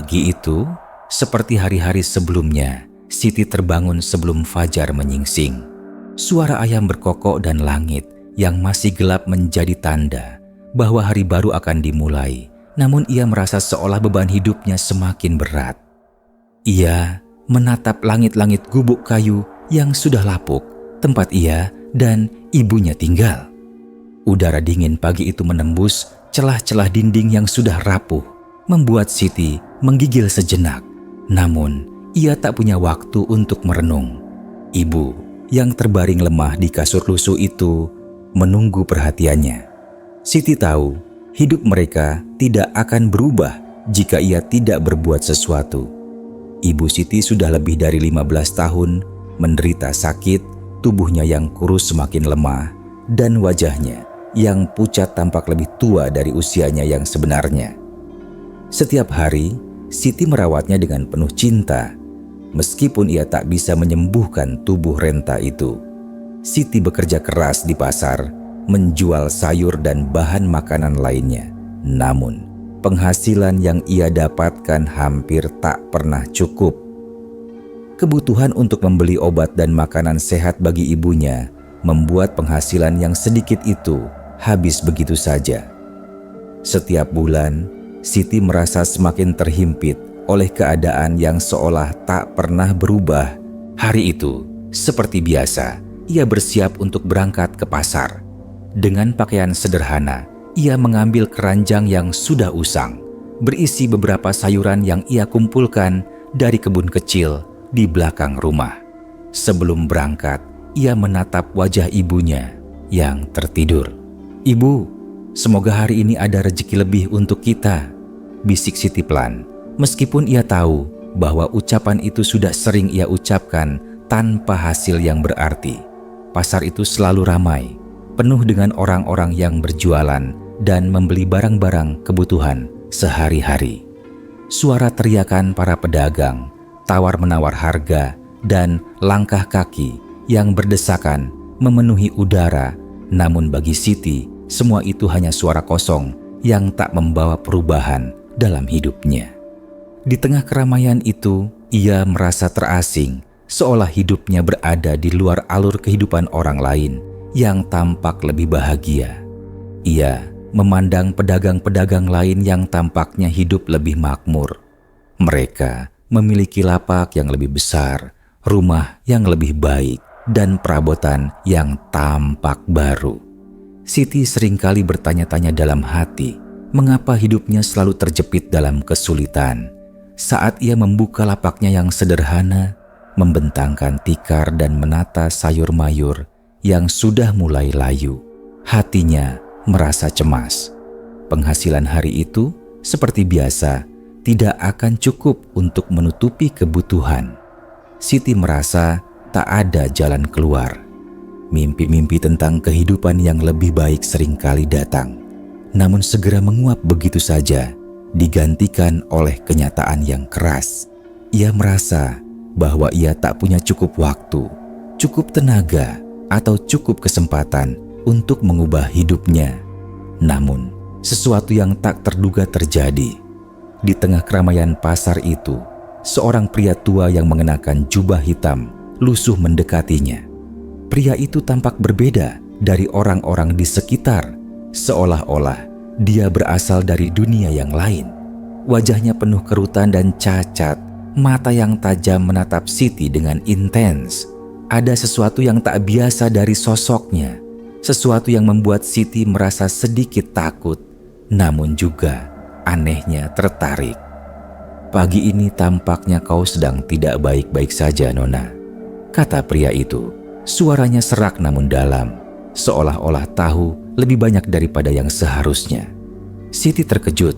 Pagi itu, seperti hari-hari sebelumnya, Siti terbangun sebelum fajar menyingsing. Suara ayam berkokok dan langit yang masih gelap menjadi tanda bahwa hari baru akan dimulai. Namun ia merasa seolah beban hidupnya semakin berat. Ia menatap langit-langit gubuk kayu yang sudah lapuk, tempat ia dan ibunya tinggal. Udara dingin pagi itu menembus celah-celah dinding yang sudah rapuh, membuat Siti menggigil sejenak. Namun, ia tak punya waktu untuk merenung. Ibu yang terbaring lemah di kasur lusuh itu menunggu perhatiannya. Siti tahu hidup mereka tidak akan berubah jika ia tidak berbuat sesuatu. Ibu Siti sudah lebih dari 15 tahun menderita sakit, tubuhnya yang kurus semakin lemah, dan wajahnya yang pucat tampak lebih tua dari usianya yang sebenarnya. Setiap hari, Siti merawatnya dengan penuh cinta, meskipun ia tak bisa menyembuhkan tubuh renta itu. Siti bekerja keras di pasar, menjual sayur dan bahan makanan lainnya. Namun, penghasilan yang ia dapatkan hampir tak pernah cukup. Kebutuhan untuk membeli obat dan makanan sehat bagi ibunya membuat penghasilan yang sedikit itu habis begitu saja. Setiap bulan, Siti merasa semakin terhimpit oleh keadaan yang seolah tak pernah berubah. Hari itu, seperti biasa, ia bersiap untuk berangkat ke pasar. Dengan pakaian sederhana, ia mengambil keranjang yang sudah usang, berisi beberapa sayuran yang ia kumpulkan dari kebun kecil di belakang rumah. Sebelum berangkat, ia menatap wajah ibunya yang tertidur. "Ibu, semoga hari ini ada rezeki lebih untuk kita," bisik Siti pelan, meskipun ia tahu bahwa ucapan itu sudah sering ia ucapkan tanpa hasil yang berarti. Pasar itu selalu ramai, penuh dengan orang-orang yang berjualan dan membeli barang-barang kebutuhan sehari-hari. Suara teriakan para pedagang, tawar-menawar harga, dan langkah kaki yang berdesakan memenuhi udara. Namun bagi Siti, semua itu hanya suara kosong yang tak membawa perubahan dalam hidupnya. Di tengah keramaian itu, ia merasa terasing, seolah hidupnya berada di luar alur kehidupan orang lain yang tampak lebih bahagia. Ia memandang pedagang-pedagang lain yang tampaknya hidup lebih makmur. Mereka memiliki lapak yang lebih besar, rumah yang lebih baik, dan perabotan yang tampak baru. Siti seringkali bertanya-tanya dalam hati, mengapa hidupnya selalu terjepit dalam kesulitan. Saat ia membuka lapaknya yang sederhana, membentangkan tikar dan menata sayur mayur yang sudah mulai layu, hatinya merasa cemas. Penghasilan hari itu, seperti biasa, tidak akan cukup untuk menutupi kebutuhan. Siti merasa tak ada jalan keluar. Mimpi-mimpi tentang kehidupan yang lebih baik seringkali datang, namun segera menguap begitu saja, digantikan oleh kenyataan yang keras. Ia merasa bahwa ia tak punya cukup waktu, cukup tenaga, atau cukup kesempatan untuk mengubah hidupnya. Namun, sesuatu yang tak terduga terjadi. Di tengah keramaian pasar itu, seorang pria tua yang mengenakan jubah hitam lusuh mendekatinya. Pria itu tampak berbeda dari orang-orang di sekitar, seolah-olah dia berasal dari dunia yang lain. Wajahnya penuh kerutan dan cacat, mata yang tajam menatap Siti dengan intens. Ada sesuatu yang tak biasa dari sosoknya, sesuatu yang membuat Siti merasa sedikit takut, namun juga anehnya tertarik. "Pagi ini tampaknya kau sedang tidak baik-baik saja, Nona," kata pria itu. Suaranya serak namun dalam, seolah-olah tahu lebih banyak daripada yang seharusnya. Siti terkejut.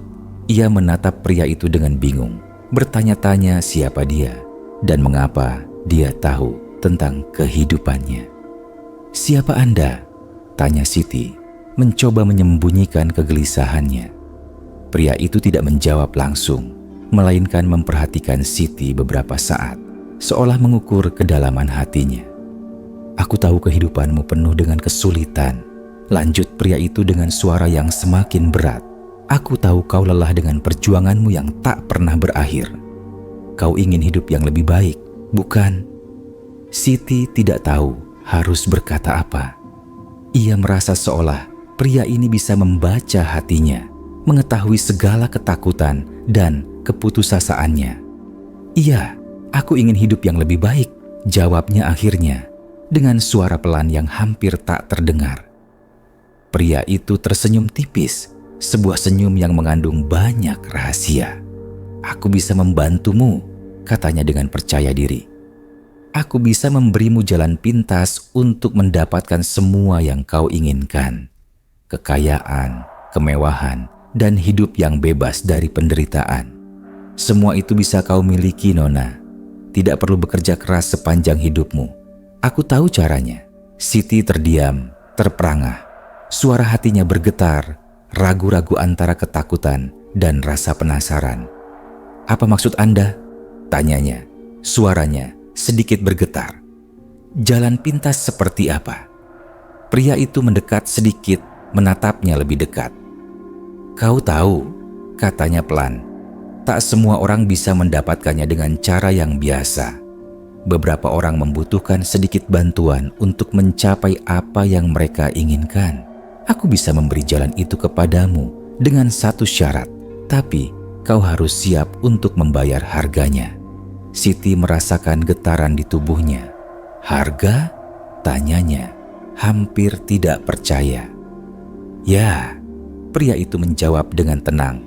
Ia menatap pria itu dengan bingung, bertanya-tanya siapa dia dan mengapa dia tahu tentang kehidupannya. "Siapa Anda?" tanya Siti, mencoba menyembunyikan kegelisahannya. Pria itu tidak menjawab langsung, melainkan memperhatikan Siti beberapa saat, seolah mengukur kedalaman hatinya. "Aku tahu kehidupanmu penuh dengan kesulitan," lanjut pria itu dengan suara yang semakin berat. Aku tahu kau lelah dengan perjuanganmu yang tak pernah berakhir. Kau ingin hidup yang lebih baik, bukan? Siti tidak tahu harus berkata apa. Ia merasa seolah pria ini bisa membaca hatinya, mengetahui segala ketakutan dan keputusasaannya. Iya, aku ingin hidup yang lebih baik, jawabnya akhirnya dengan suara pelan yang hampir tak terdengar. Pria itu tersenyum tipis, sebuah senyum yang mengandung banyak rahasia. Aku bisa membantumu, katanya dengan percaya diri. Aku bisa memberimu jalan pintas untuk mendapatkan semua yang kau inginkan. Kekayaan, kemewahan, dan hidup yang bebas dari penderitaan. Semua itu bisa kau miliki, Nona. Tidak perlu bekerja keras sepanjang hidupmu. Aku tahu caranya. Siti terdiam, terperangah. Suara hatinya bergetar, ragu-ragu antara ketakutan dan rasa penasaran. Apa maksud Anda? Tanyanya. Suaranya sedikit bergetar. Jalan pintas seperti apa? Pria itu mendekat sedikit, menatapnya lebih dekat. Kau tahu, katanya pelan. Tak semua orang bisa mendapatkannya dengan cara yang biasa. Beberapa orang membutuhkan sedikit bantuan untuk mencapai apa yang mereka inginkan. Aku bisa memberi jalan itu kepadamu dengan satu syarat, tapi kau harus siap untuk membayar harganya. Siti merasakan getaran di tubuhnya. Harga? Tanyanya, hampir tidak percaya. Ya, pria itu menjawab dengan tenang.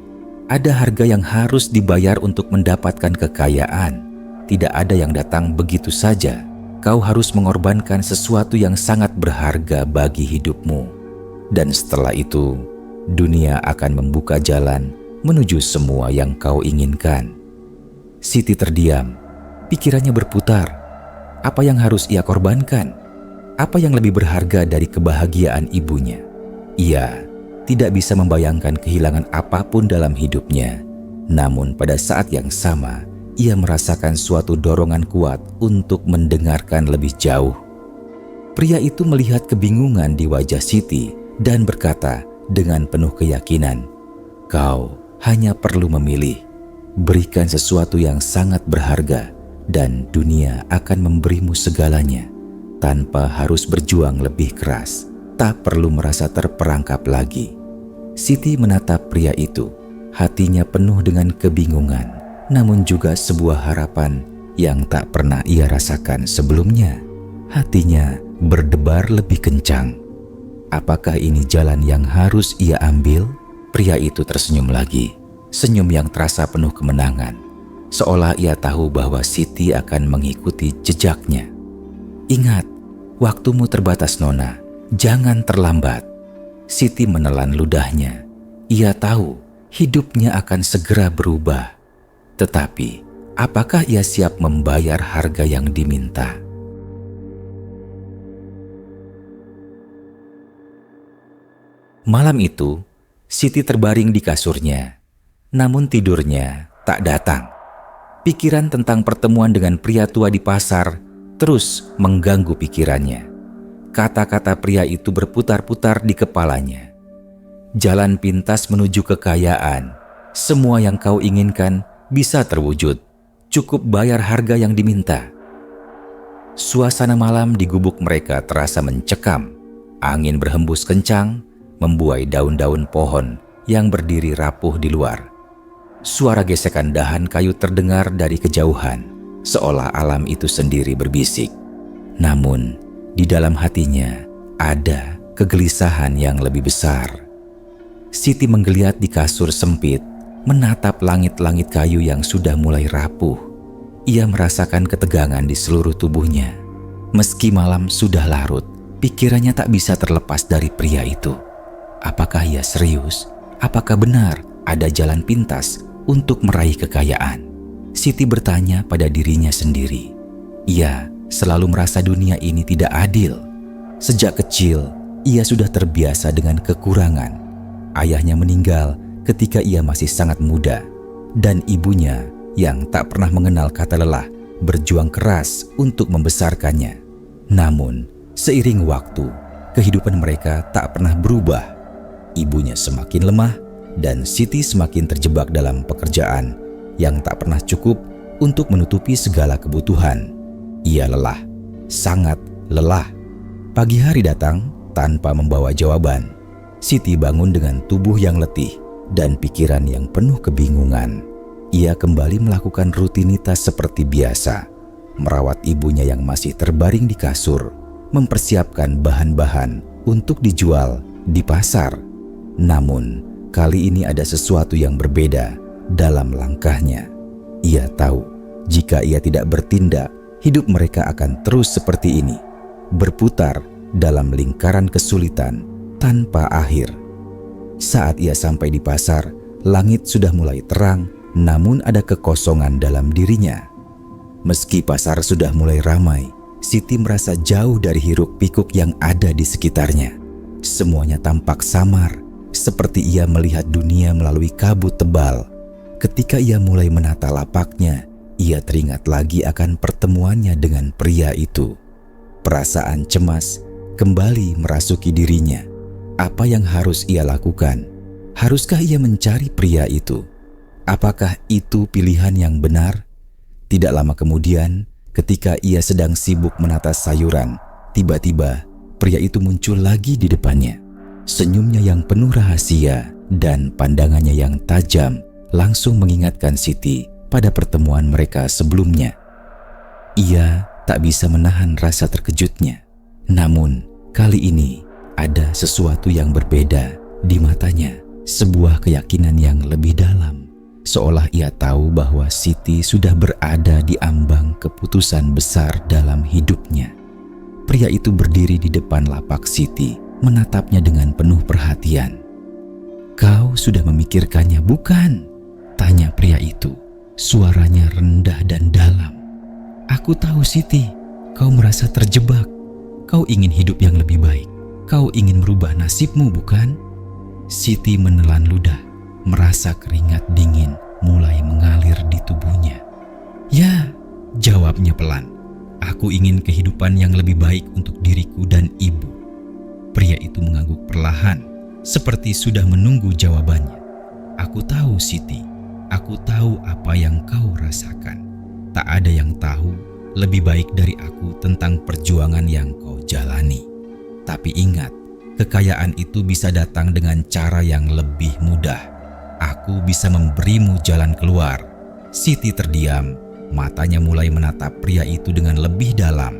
Ada harga yang harus dibayar untuk mendapatkan kekayaan. Tidak ada yang datang begitu saja. Kau harus mengorbankan sesuatu yang sangat berharga bagi hidupmu. Dan setelah itu, dunia akan membuka jalan menuju semua yang kau inginkan. Siti terdiam. Pikirannya berputar. Apa yang harus ia korbankan? Apa yang lebih berharga dari kebahagiaan ibunya? Ia tidak bisa membayangkan kehilangan apapun dalam hidupnya. Namun pada saat yang sama, ia merasakan suatu dorongan kuat untuk mendengarkan lebih jauh. Pria itu melihat kebingungan di wajah Siti dan berkata dengan penuh keyakinan, "Kau hanya perlu memilih. Berikan sesuatu yang sangat berharga dan dunia akan memberimu segalanya tanpa harus berjuang lebih keras. Tak perlu merasa terperangkap lagi." Siti menatap pria itu, hatinya penuh dengan kebingungan, namun juga sebuah harapan yang tak pernah ia rasakan sebelumnya. Hatinya berdebar lebih kencang. Apakah ini jalan yang harus ia ambil? Pria itu tersenyum lagi, senyum yang terasa penuh kemenangan, seolah ia tahu bahwa Siti akan mengikuti jejaknya. Ingat, waktumu terbatas, Nona. Jangan terlambat. Siti menelan ludahnya. Ia tahu hidupnya akan segera berubah. Tetapi, apakah ia siap membayar harga yang diminta? Malam itu, Siti terbaring di kasurnya. Namun tidurnya tak datang. Pikiran tentang pertemuan dengan pria tua di pasar terus mengganggu pikirannya. Kata-kata pria itu berputar-putar di kepalanya. Jalan pintas menuju kekayaan. Semua yang kau inginkan bisa terwujud. Cukup bayar harga yang diminta. Suasana malam di gubuk mereka terasa mencekam. Angin berhembus kencang, membuai daun-daun pohon yang berdiri rapuh di luar. Suara gesekan dahan kayu terdengar dari kejauhan, seolah alam itu sendiri berbisik. Namun, di dalam hatinya ada kegelisahan yang lebih besar. Siti menggeliat di kasur sempit, menatap langit-langit kayu yang sudah mulai rapuh. Ia merasakan ketegangan di seluruh tubuhnya. Meski malam sudah larut, pikirannya tak bisa terlepas dari pria itu. Apakah ia serius? Apakah benar ada jalan pintas untuk meraih kekayaan? Siti bertanya pada dirinya sendiri. Ia selalu merasa dunia ini tidak adil. Sejak kecil, ia sudah terbiasa dengan kekurangan. Ayahnya meninggal ketika ia masih sangat muda, dan ibunya yang tak pernah mengenal kata lelah berjuang keras untuk membesarkannya. Namun, seiring waktu, kehidupan mereka tak pernah berubah. Ibunya semakin lemah dan Siti semakin terjebak dalam pekerjaan yang tak pernah cukup untuk menutupi segala kebutuhan. Ia lelah, sangat lelah. Pagi hari datang tanpa membawa jawaban. Siti bangun dengan tubuh yang letih dan pikiran yang penuh kebingungan. Ia kembali melakukan rutinitas seperti biasa, merawat ibunya yang masih terbaring di kasur, mempersiapkan bahan-bahan untuk dijual di pasar. Namun, kali ini ada sesuatu yang berbeda dalam langkahnya. Ia tahu, jika ia tidak bertindak, hidup mereka akan terus seperti ini, berputar dalam lingkaran kesulitan tanpa akhir. Saat ia sampai di pasar, langit sudah mulai terang, namun ada kekosongan dalam dirinya. Meski pasar sudah mulai ramai, Siti merasa jauh dari hiruk-pikuk yang ada di sekitarnya. Semuanya tampak samar, seperti ia melihat dunia melalui kabut tebal. Ketika ia mulai menata lapaknya, ia teringat lagi akan pertemuannya dengan pria itu. Perasaan cemas kembali merasuki dirinya. Apa yang harus ia lakukan? Haruskah ia mencari pria itu? Apakah itu pilihan yang benar? Tidak lama kemudian, ketika ia sedang sibuk menata sayuran, tiba-tiba pria itu muncul lagi di depannya. Senyumnya yang penuh rahasia dan pandangannya yang tajam langsung mengingatkan Siti pada pertemuan mereka sebelumnya. Ia tak bisa menahan rasa terkejutnya. Namun, kali ini ada sesuatu yang berbeda di matanya, sebuah keyakinan yang lebih dalam. Seolah ia tahu bahwa Siti sudah berada di ambang keputusan besar dalam hidupnya. Pria itu berdiri di depan lapak Siti, menatapnya dengan penuh perhatian. "Kau sudah memikirkannya, bukan?" tanya pria itu. Suaranya rendah dan dalam. "Aku tahu, Siti, kau merasa terjebak. Kau ingin hidup yang lebih baik. Kau ingin merubah nasibmu, bukan?" Siti menelan ludah, merasa keringat dingin mulai mengalir di tubuhnya. "Ya," jawabnya pelan. "Aku ingin kehidupan yang lebih baik untuk diriku dan ibu." Pria itu mengangguk perlahan, seperti sudah menunggu jawabannya. "Aku tahu, Siti. Aku tahu apa yang kau rasakan. Tak ada yang tahu lebih baik dari aku tentang perjuangan yang kau jalani. Tapi ingat, kekayaan itu bisa datang dengan cara yang lebih mudah. Aku bisa memberimu jalan keluar." Siti terdiam, matanya mulai menatap pria itu dengan lebih dalam.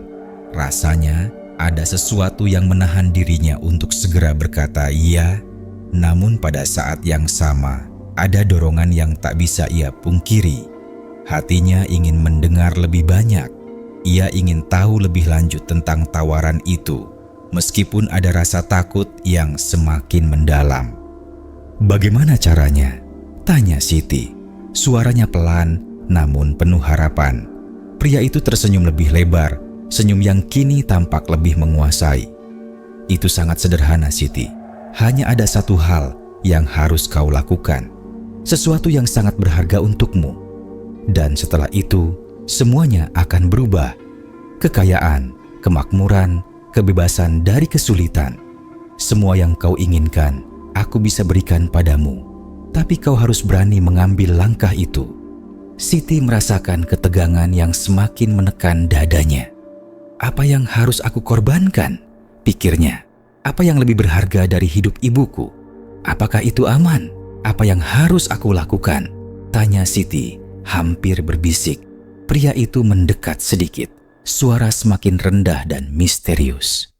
Rasanya ada sesuatu yang menahan dirinya untuk segera berkata iya. Namun pada saat yang sama, ada dorongan yang tak bisa ia pungkiri. Hatinya ingin mendengar lebih banyak. Ia ingin tahu lebih lanjut tentang tawaran itu, meskipun ada rasa takut yang semakin mendalam. "Bagaimana caranya?" tanya Siti. Suaranya pelan namun penuh harapan. Pria itu tersenyum lebih lebar, senyum yang kini tampak lebih menguasai. "Itu sangat sederhana, Siti. Hanya ada satu hal yang harus kau lakukan. Sesuatu yang sangat berharga untukmu. Dan setelah itu, semuanya akan berubah. Kekayaan, kemakmuran, kebebasan dari kesulitan. Semua yang kau inginkan, aku bisa berikan padamu. Tapi kau harus berani mengambil langkah itu." Siti merasakan ketegangan yang semakin menekan dadanya. "Apa yang harus aku korbankan?" pikirnya. "Apa yang lebih berharga dari hidup ibuku? Apakah itu aman? Apa yang harus aku lakukan?" tanya Siti, hampir berbisik. Pria itu mendekat sedikit, suara semakin rendah dan misterius.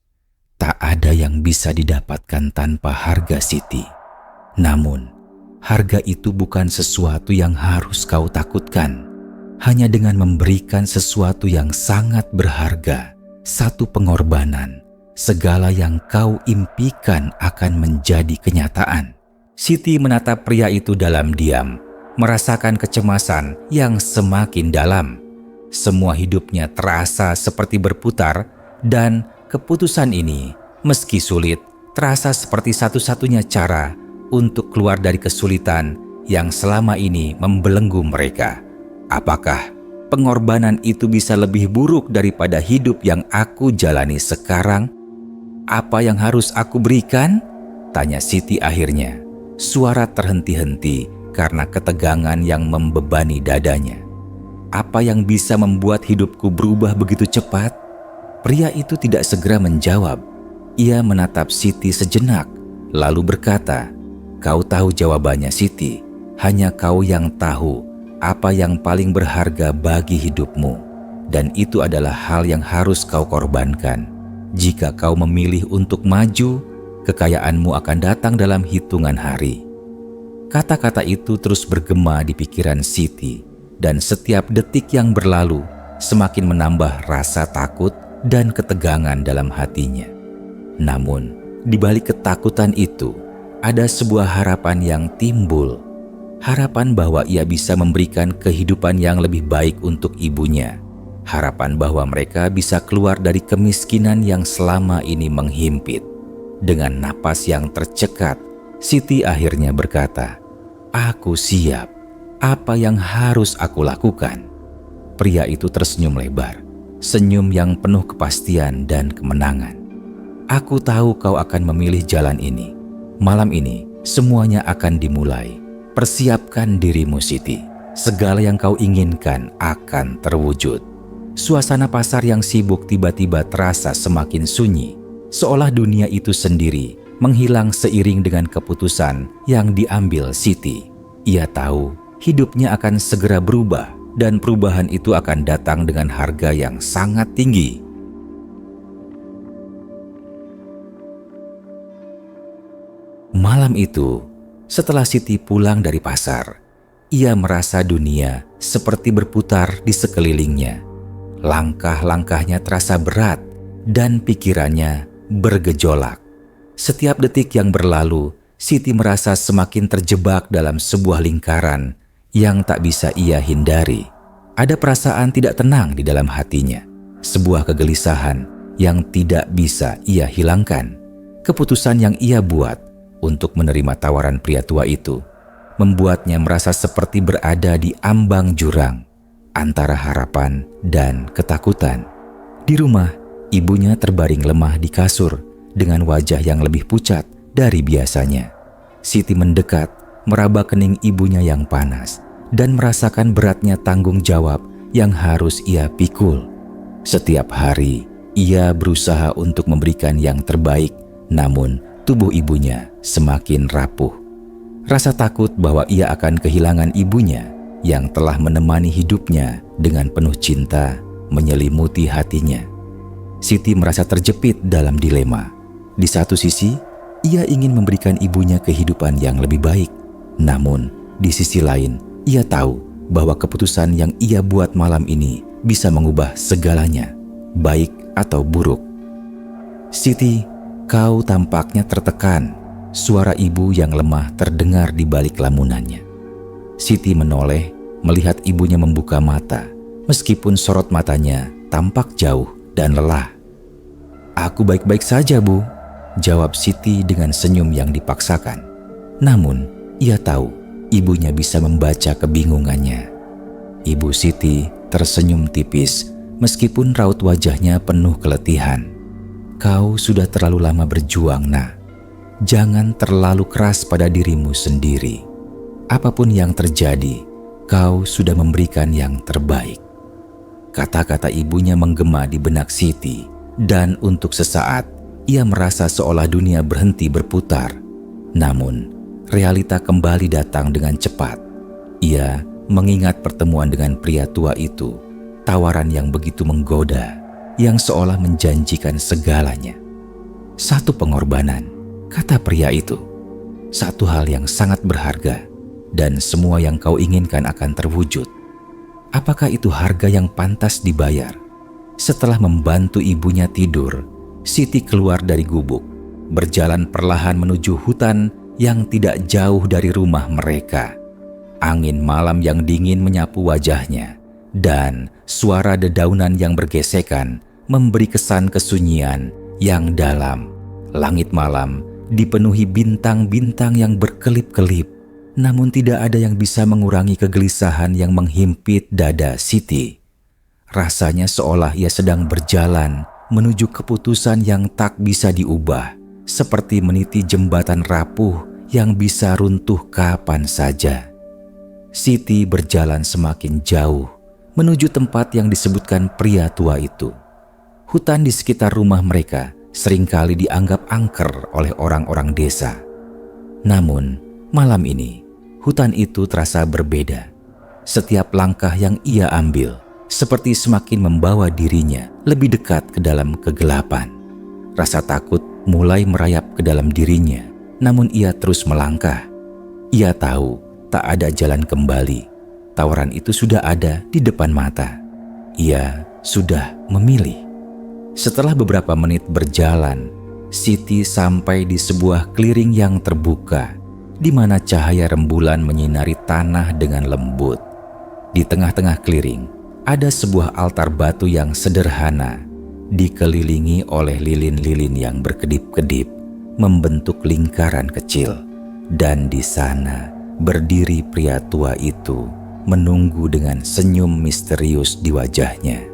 "Tak ada yang bisa didapatkan tanpa harga, Siti. Namun, harga itu bukan sesuatu yang harus kau takutkan. Hanya dengan memberikan sesuatu yang sangat berharga, satu pengorbanan, segala yang kau impikan akan menjadi kenyataan." Siti menatap pria itu dalam diam, merasakan kecemasan yang semakin dalam. Semua hidupnya terasa seperti berputar, dan keputusan ini, meski sulit, terasa seperti satu-satunya cara untuk keluar dari kesulitan yang selama ini membelenggu mereka. Apakah pengorbanan itu bisa lebih buruk daripada hidup yang aku jalani sekarang? "Apa yang harus aku berikan?" tanya Siti akhirnya. suara terhenti-henti karena ketegangan yang membebani dadanya. "Apa yang bisa membuat hidupku berubah begitu cepat?" Pria itu tidak segera menjawab. Ia menatap Siti sejenak, lalu berkata, "Kau tahu jawabannya, Siti. Hanya kau yang tahu apa yang paling berharga bagi hidupmu. Dan itu adalah hal yang harus kau korbankan. Jika kau memilih untuk maju, kekayaanmu akan datang dalam hitungan hari." Kata-kata itu terus bergema di pikiran Siti, dan setiap detik yang berlalu semakin menambah rasa takut dan ketegangan dalam hatinya. Namun, di balik ketakutan itu, ada sebuah harapan yang timbul. Harapan bahwa ia bisa memberikan kehidupan yang lebih baik untuk ibunya. Harapan bahwa mereka bisa keluar dari kemiskinan yang selama ini menghimpit. Dengan napas yang tercekat, Siti akhirnya berkata, "Aku siap. Apa yang harus aku lakukan?" Pria itu tersenyum lebar, senyum yang penuh kepastian dan kemenangan. "Aku tahu kau akan memilih jalan ini. Malam ini semuanya akan dimulai. Persiapkan dirimu, Siti. Segala yang kau inginkan akan terwujud." Suasana pasar yang sibuk tiba-tiba terasa semakin sunyi, seolah dunia itu sendiri menghilang seiring dengan keputusan yang diambil Siti. Ia tahu hidupnya akan segera berubah, dan perubahan itu akan datang dengan harga yang sangat tinggi. Malam itu, setelah Siti pulang dari pasar, ia merasa dunia seperti berputar di sekelilingnya. Langkah-langkahnya terasa berat dan pikirannya bergejolak. Setiap detik yang berlalu, Siti merasa semakin terjebak dalam sebuah lingkaran yang tak bisa ia hindari. Ada perasaan tidak tenang di dalam hatinya, sebuah kegelisahan yang tidak bisa ia hilangkan. Keputusan yang ia buat untuk menerima tawaran pria tua itu membuatnya merasa seperti berada di ambang jurang antara harapan dan ketakutan. Di rumah, ibunya terbaring lemah di kasur dengan wajah yang lebih pucat dari biasanya. Siti mendekat, meraba kening ibunya yang panas, dan merasakan beratnya tanggung jawab yang harus ia pikul. Setiap hari, ia berusaha untuk memberikan yang terbaik, namun tubuh ibunya semakin rapuh. Rasa takut bahwa ia akan kehilangan ibunya yang telah menemani hidupnya dengan penuh cinta menyelimuti hatinya. Siti merasa terjepit dalam dilema. Di satu sisi, ia ingin memberikan ibunya kehidupan yang lebih baik. Namun, di sisi lain, ia tahu bahwa keputusan yang ia buat malam ini bisa mengubah segalanya, baik atau buruk. "Siti, kau tampaknya tertekan." Suara ibu yang lemah terdengar di balik lamunannya. Siti menoleh melihat ibunya membuka mata, meskipun sorot matanya tampak jauh dan lelah. "Aku baik-baik saja, Bu," jawab Siti dengan senyum yang dipaksakan. Namun, ia tahu ibunya bisa membaca kebingungannya. Ibu Siti tersenyum tipis meskipun raut wajahnya penuh keletihan. "Kau sudah terlalu lama berjuang, Nak. Jangan terlalu keras pada dirimu sendiri. Apapun yang terjadi, kau sudah memberikan yang terbaik." Kata-kata ibunya menggema di benak Siti, dan untuk sesaat ia merasa seolah dunia berhenti berputar. Namun, realita kembali datang dengan cepat. Ia mengingat pertemuan dengan pria tua itu, tawaran yang begitu menggoda, yang seolah menjanjikan segalanya. "Satu pengorbanan," kata pria itu, "satu hal yang sangat berharga, dan semua yang kau inginkan akan terwujud." Apakah itu harga yang pantas dibayar? Setelah membantu ibunya tidur, Siti keluar dari gubuk, berjalan perlahan menuju hutan yang tidak jauh dari rumah mereka. Angin malam yang dingin menyapu wajahnya, dan suara dedaunan yang bergesekan memberi kesan kesunyian yang dalam. Langit malam dipenuhi bintang-bintang yang berkelip-kelip, namun tidak ada yang bisa mengurangi kegelisahan yang menghimpit dada Siti. Rasanya seolah ia sedang berjalan menuju keputusan yang tak bisa diubah, seperti meniti jembatan rapuh yang bisa runtuh kapan saja. Siti berjalan semakin jauh menuju tempat yang disebutkan pria tua itu. Hutan di sekitar rumah mereka seringkali dianggap angker oleh orang-orang desa. Namun, malam ini, hutan itu terasa berbeda. Setiap langkah yang ia ambil seperti semakin membawa dirinya lebih dekat ke dalam kegelapan. Rasa takut mulai merayap ke dalam dirinya, namun ia terus melangkah. Ia tahu tak ada jalan kembali. Tawaran itu sudah ada di depan mata. Ia sudah memilih. Setelah beberapa menit berjalan, Siti sampai di sebuah clearing yang terbuka, di mana cahaya rembulan menyinari tanah dengan lembut. Di tengah-tengah clearing, ada sebuah altar batu yang sederhana, dikelilingi oleh lilin-lilin yang berkedip-kedip, membentuk lingkaran kecil. Dan di sana berdiri pria tua itu, menunggu dengan senyum misterius di wajahnya.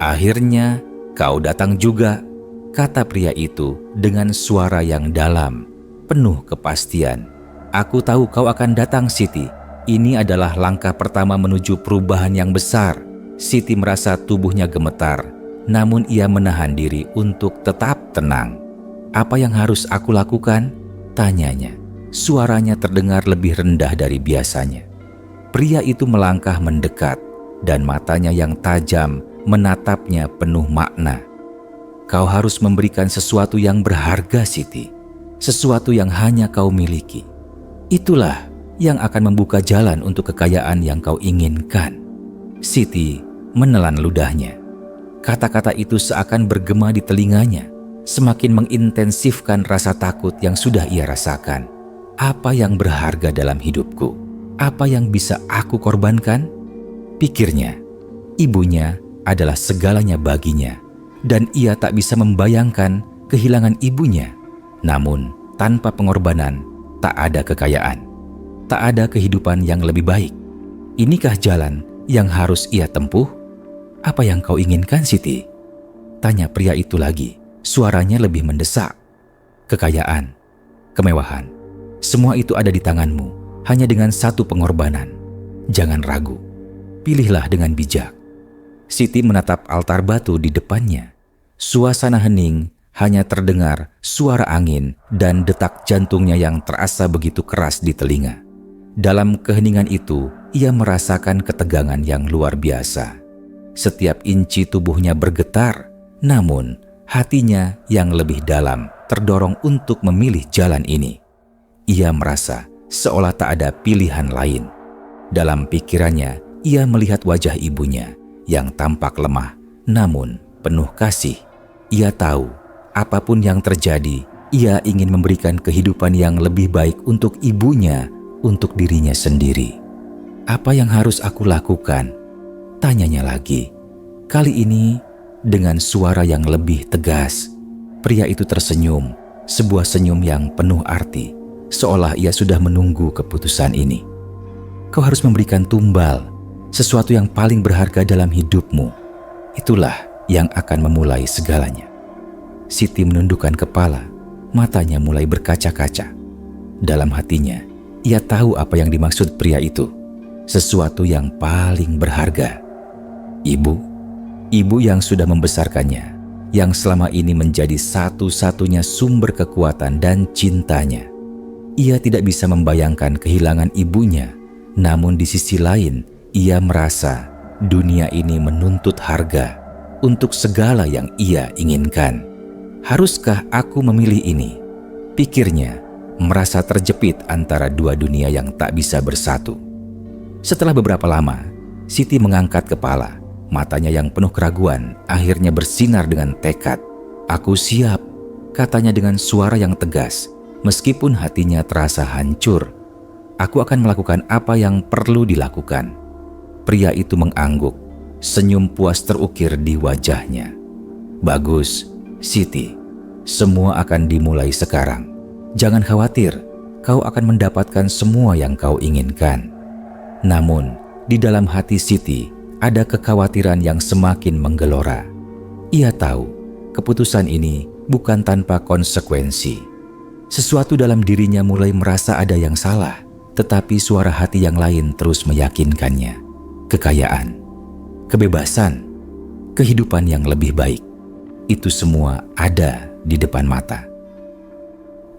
"Akhirnya kau datang juga," kata pria itu dengan suara yang dalam, penuh kepastian. "Aku tahu kau akan datang, Siti. Ini adalah langkah pertama menuju perubahan yang besar." Siti merasa tubuhnya gemetar, namun ia menahan diri untuk tetap tenang. "Apa yang harus aku lakukan?" tanyanya. Suaranya terdengar lebih rendah dari biasanya. Pria itu melangkah mendekat, dan matanya yang tajam menatapnya penuh makna. "Kau harus memberikan sesuatu yang berharga, Siti. Sesuatu yang hanya kau miliki. Itulah yang akan membuka jalan untuk kekayaan yang kau inginkan." Siti menelan ludahnya. Kata-kata itu seakan bergema di telinganya, semakin mengintensifkan rasa takut yang sudah ia rasakan. Apa yang berharga dalam hidupku? Apa yang bisa aku korbankan? Pikirnya, ibunya adalah segalanya baginya, dan ia tak bisa membayangkan kehilangan ibunya. Namun, tanpa pengorbanan, tak ada kekayaan. Tak ada kehidupan yang lebih baik. Inikah jalan yang harus ia tempuh? "Apa yang kau inginkan, Siti?" tanya pria itu lagi. Suaranya lebih mendesak. "Kekayaan, kemewahan, semua itu ada di tanganmu, hanya dengan satu pengorbanan. Jangan ragu, pilihlah dengan bijak." Siti menatap altar batu di depannya. Suasana hening, hanya terdengar suara angin dan detak jantungnya yang terasa begitu keras di telinga. Dalam keheningan itu, ia merasakan ketegangan yang luar biasa. Setiap inci tubuhnya bergetar, namun hatinya yang lebih dalam terdorong untuk memilih jalan ini. Ia merasa seolah tak ada pilihan lain. Dalam pikirannya, ia melihat wajah ibunya yang tampak lemah, namun penuh kasih. Ia tahu, apapun yang terjadi, ia ingin memberikan kehidupan yang lebih baik untuk ibunya, untuk dirinya sendiri. "Apa yang harus aku lakukan?" tanyanya lagi. Kali ini dengan suara yang lebih tegas. Pria itu tersenyum, sebuah senyum yang penuh arti, seolah ia sudah menunggu keputusan ini. "Kau harus memberikan tumbal, sesuatu yang paling berharga dalam hidupmu. Itulah yang akan memulai segalanya." Siti menundukkan kepala, matanya mulai berkaca-kaca. Dalam hatinya, ia tahu apa yang dimaksud pria itu. Sesuatu yang paling berharga. Ibu yang sudah membesarkannya, yang selama ini menjadi satu-satunya sumber kekuatan dan cintanya. Ia tidak bisa membayangkan kehilangan ibunya, namun di sisi lain, ia merasa dunia ini menuntut harga untuk segala yang ia inginkan. "Haruskah aku memilih ini?" pikirnya, merasa terjepit antara dua dunia yang tak bisa bersatu. Setelah beberapa lama, Siti mengangkat kepala. Matanya yang penuh keraguan akhirnya bersinar dengan tekad. "Aku siap," katanya dengan suara yang tegas, meskipun hatinya terasa hancur. "Aku akan melakukan apa yang perlu dilakukan." Pria itu mengangguk, senyum puas terukir di wajahnya. "Bagus, Siti. Semua akan dimulai sekarang. Jangan khawatir, kau akan mendapatkan semua yang kau inginkan." Namun, di dalam hati Siti ada kekhawatiran yang semakin menggelora. Ia tahu keputusan ini bukan tanpa konsekuensi. Sesuatu dalam dirinya mulai merasa ada yang salah, tetapi suara hati yang lain terus meyakinkannya. Kekayaan, kebebasan, kehidupan yang lebih baik, itu semua ada di depan mata.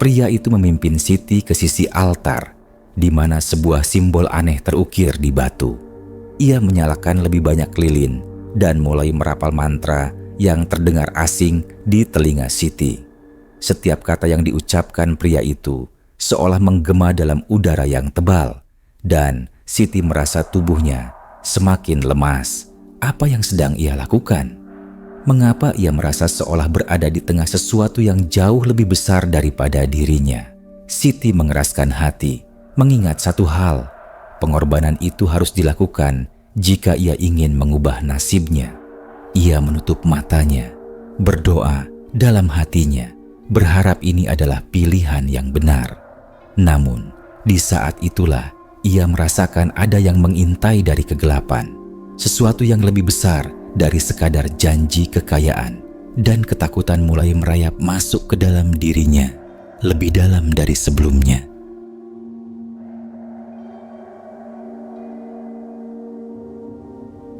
Pria itu memimpin Siti ke sisi altar, di mana sebuah simbol aneh terukir di batu. Ia menyalakan lebih banyak lilin dan mulai merapal mantra yang terdengar asing di telinga Siti. Setiap kata yang diucapkan pria itu seolah menggema dalam udara yang tebal, dan Siti merasa tubuhnya semakin lemas. Apa yang sedang ia lakukan? Mengapa ia merasa seolah berada di tengah sesuatu yang jauh lebih besar daripada dirinya? Siti mengeraskan hati, mengingat satu hal, pengorbanan itu harus dilakukan jika ia ingin mengubah nasibnya. Ia menutup matanya, berdoa dalam hatinya, berharap ini adalah pilihan yang benar. Namun, di saat itulah ia merasakan ada yang mengintai dari kegelapan, sesuatu yang lebih besar dari sekadar janji kekayaan, dan ketakutan mulai merayap masuk ke dalam dirinya, lebih dalam dari sebelumnya.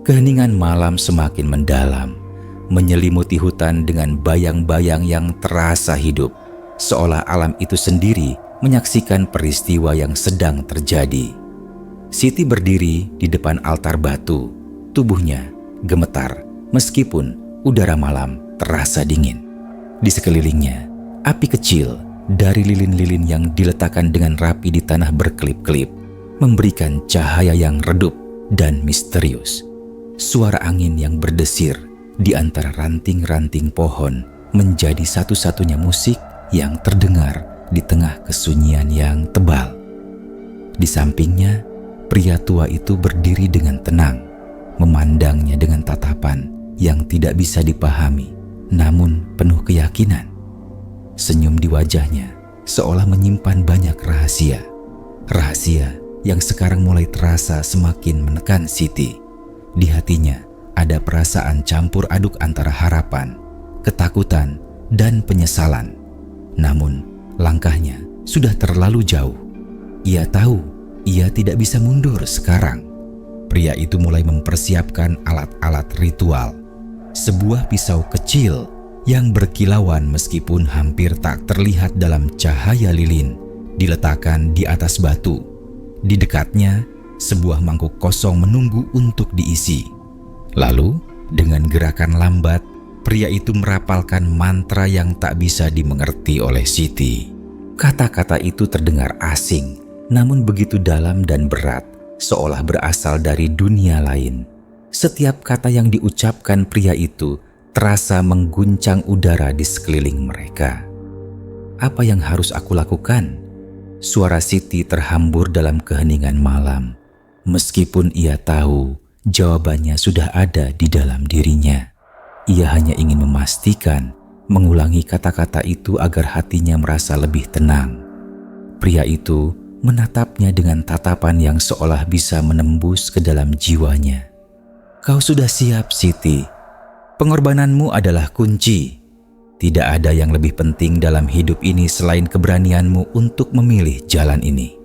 Keheningan malam semakin mendalam, menyelimuti hutan dengan bayang-bayang yang terasa hidup, seolah alam itu sendiri menyaksikan peristiwa yang sedang terjadi. Siti berdiri di depan altar batu, tubuhnya gemetar meskipun udara malam terasa dingin. Di sekelilingnya, api kecil dari lilin-lilin yang diletakkan dengan rapi di tanah berkelip-kelip memberikan cahaya yang redup dan misterius. Suara angin yang berdesir di antara ranting-ranting pohon menjadi satu-satunya musik yang terdengar di tengah kesunyian yang tebal. Di sampingnya, pria tua itu berdiri dengan tenang, memandangnya dengan tatapan yang tidak bisa dipahami, namun penuh keyakinan. Senyum di wajahnya seolah menyimpan banyak rahasia. Rahasia yang sekarang mulai terasa semakin menekan Siti. Di hatinya ada perasaan campur aduk antara harapan, ketakutan, dan penyesalan. Namun, langkahnya sudah terlalu jauh. Ia tahu ia tidak bisa mundur sekarang. Pria itu mulai mempersiapkan alat-alat ritual. Sebuah pisau kecil yang berkilauan meskipun hampir tak terlihat dalam cahaya lilin diletakkan di atas batu. Di dekatnya, sebuah mangkuk kosong menunggu untuk diisi. Lalu, dengan gerakan lambat, pria itu merapalkan mantra yang tak bisa dimengerti oleh Siti. Kata-kata itu terdengar asing, namun begitu dalam dan berat, seolah berasal dari dunia lain. Setiap kata yang diucapkan pria itu terasa mengguncang udara di sekeliling mereka. Apa yang harus aku lakukan? Suara Siti terhambur dalam keheningan malam. Meskipun ia tahu jawabannya sudah ada di dalam dirinya, ia hanya ingin memastikan, mengulangi kata-kata itu agar hatinya merasa lebih tenang. Pria itu menatapnya dengan tatapan yang seolah bisa menembus ke dalam jiwanya. Kau sudah siap, Siti. Pengorbananmu adalah kunci. Tidak ada yang lebih penting dalam hidup ini selain keberanianmu untuk memilih jalan ini.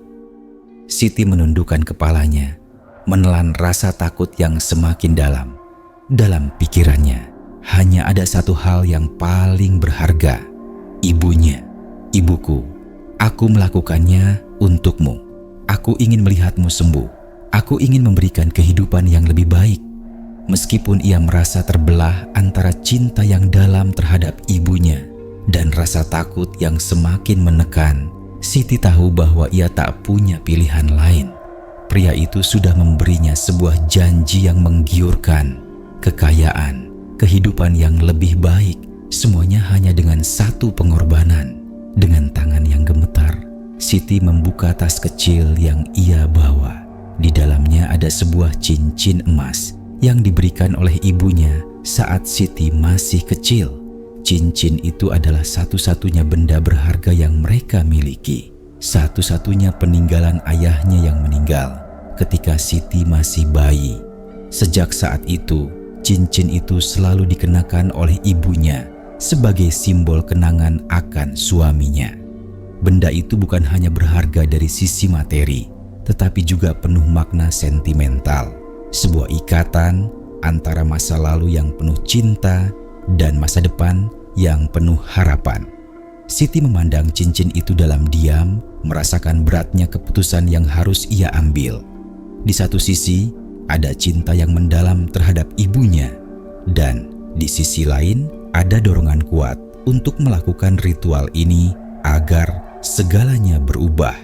Siti menundukkan kepalanya, menelan rasa takut yang semakin dalam. Dalam pikirannya, hanya ada satu hal yang paling berharga. Ibunya. Ibuku, aku melakukannya untukmu. Aku ingin melihatmu sembuh. Aku ingin memberikan kehidupan yang lebih baik. Meskipun ia merasa terbelah antara cinta yang dalam terhadap ibunya dan rasa takut yang semakin menekan, Siti tahu bahwa ia tak punya pilihan lain. Pria itu sudah memberinya sebuah janji yang menggiurkan, kekayaan, kehidupan yang lebih baik, semuanya hanya dengan satu pengorbanan. Dengan tangan yang gemetar, Siti membuka tas kecil yang ia bawa. Di dalamnya ada sebuah cincin emas yang diberikan oleh ibunya saat Siti masih kecil. Cincin itu adalah satu-satunya benda berharga yang mereka miliki. Satu-satunya peninggalan ayahnya yang meninggal ketika Siti masih bayi. Sejak saat itu, cincin itu selalu dikenakan oleh ibunya sebagai simbol kenangan akan suaminya. Benda itu bukan hanya berharga dari sisi materi, tetapi juga penuh makna sentimental. Sebuah ikatan antara masa lalu yang penuh cinta dan masa depan yang penuh harapan. Siti memandang cincin itu dalam diam, merasakan beratnya keputusan yang harus ia ambil. Di satu sisi, ada cinta yang mendalam terhadap ibunya, dan di sisi lain ada dorongan kuat untuk melakukan ritual ini agar segalanya berubah.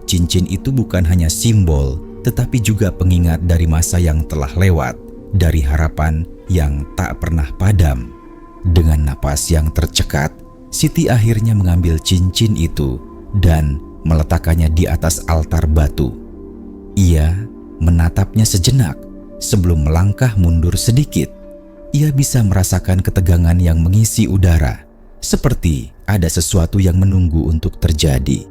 Cincin itu bukan hanya simbol, tetapi juga pengingat dari masa yang telah lewat, dari harapan yang tak pernah padam. Dengan napas yang tercekat, Siti akhirnya mengambil cincin itu dan meletakkannya di atas altar batu. Ia menatapnya sejenak sebelum melangkah mundur sedikit. Ia bisa merasakan ketegangan yang mengisi udara, seperti ada sesuatu yang menunggu untuk terjadi.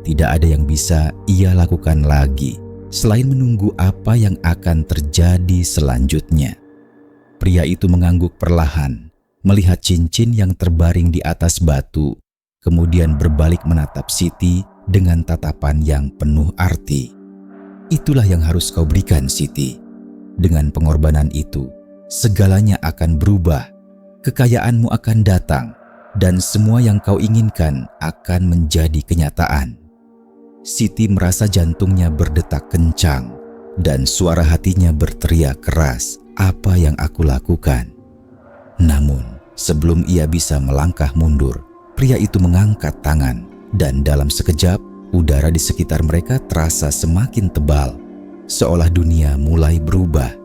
Tidak ada yang bisa ia lakukan lagi selain menunggu apa yang akan terjadi selanjutnya. Pria itu mengangguk perlahan, melihat cincin yang terbaring di atas batu, kemudian berbalik menatap Siti dengan tatapan yang penuh arti. Itulah yang harus kau berikan, Siti. Dengan pengorbanan itu, segalanya akan berubah. Kekayaanmu akan datang, dan semua yang kau inginkan akan menjadi kenyataan. Siti merasa jantungnya berdetak kencang, dan suara hatinya berteriak keras, "Apa yang aku lakukan?" Namun, sebelum ia bisa melangkah mundur, pria itu mengangkat tangan, dan dalam sekejap, udara di sekitar mereka terasa semakin tebal, seolah dunia mulai berubah.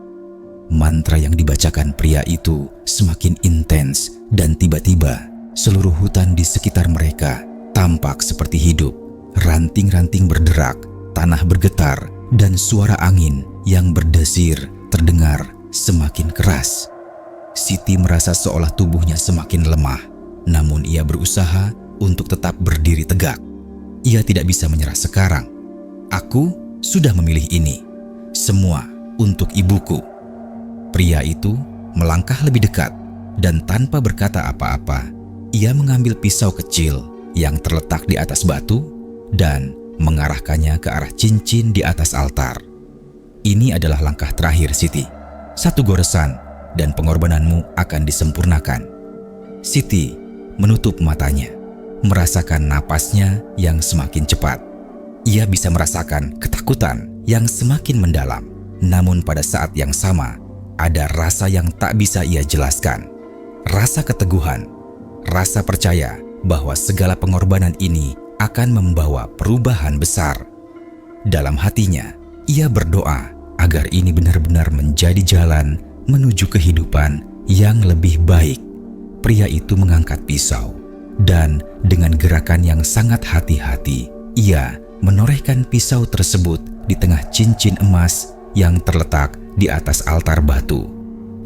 Mantra yang dibacakan pria itu semakin intens, dan tiba-tiba seluruh hutan di sekitar mereka tampak seperti hidup. Ranting-ranting berderak, tanah bergetar, dan suara angin yang berdesir terdengar semakin keras. Siti merasa seolah tubuhnya semakin lemah, namun ia berusaha untuk tetap berdiri tegak. Ia tidak bisa menyerah sekarang. "Aku sudah memilih ini. Semua untuk ibuku." Pria itu melangkah lebih dekat, dan tanpa berkata apa-apa, ia mengambil pisau kecil yang terletak di atas batu dan mengarahkannya ke arah cincin di atas altar. "Ini adalah langkah terakhir, Siti. Satu goresan dan pengorbananmu akan disempurnakan." Siti menutup matanya, merasakan napasnya yang semakin cepat. Ia bisa merasakan ketakutan yang semakin mendalam, namun pada saat yang sama, ada rasa yang tak bisa ia jelaskan. Rasa keteguhan, rasa percaya bahwa segala pengorbanan ini akan membawa perubahan besar. Dalam hatinya, ia berdoa agar ini benar-benar menjadi jalan menuju kehidupan yang lebih baik. Pria itu mengangkat pisau, dan dengan gerakan yang sangat hati-hati, ia menorehkan pisau tersebut di tengah cincin emas yang terletak di atas altar batu.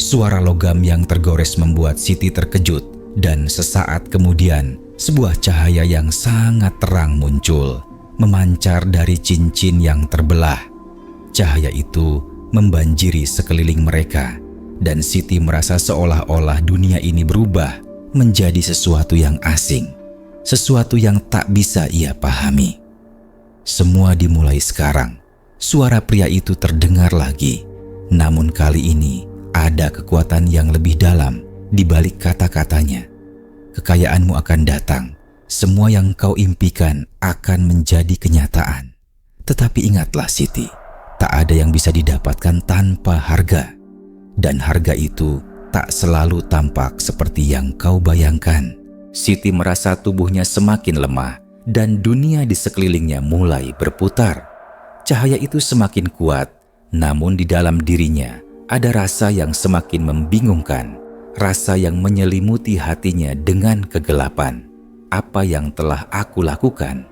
Suara logam yang tergores membuat Siti terkejut, dan sesaat kemudian sebuah cahaya yang sangat terang muncul, memancar dari cincin yang terbelah. Cahaya itu membanjiri sekeliling mereka, dan Siti merasa seolah-olah dunia ini berubah menjadi sesuatu yang asing, sesuatu yang tak bisa ia pahami. Semua dimulai sekarang. Suara pria itu terdengar lagi, namun kali ini ada kekuatan yang lebih dalam di balik kata-katanya. "Kekayaanmu akan datang, semua yang kau impikan akan menjadi kenyataan. Tetapi ingatlah, Siti, tak ada yang bisa didapatkan tanpa harga, dan harga itu tak selalu tampak seperti yang kau bayangkan." Siti merasa tubuhnya semakin lemah dan dunia di sekelilingnya mulai berputar. Cahaya itu semakin kuat, namun di dalam dirinya ada rasa yang semakin membingungkan, rasa yang menyelimuti hatinya dengan kegelapan. "Apa yang telah aku lakukan?"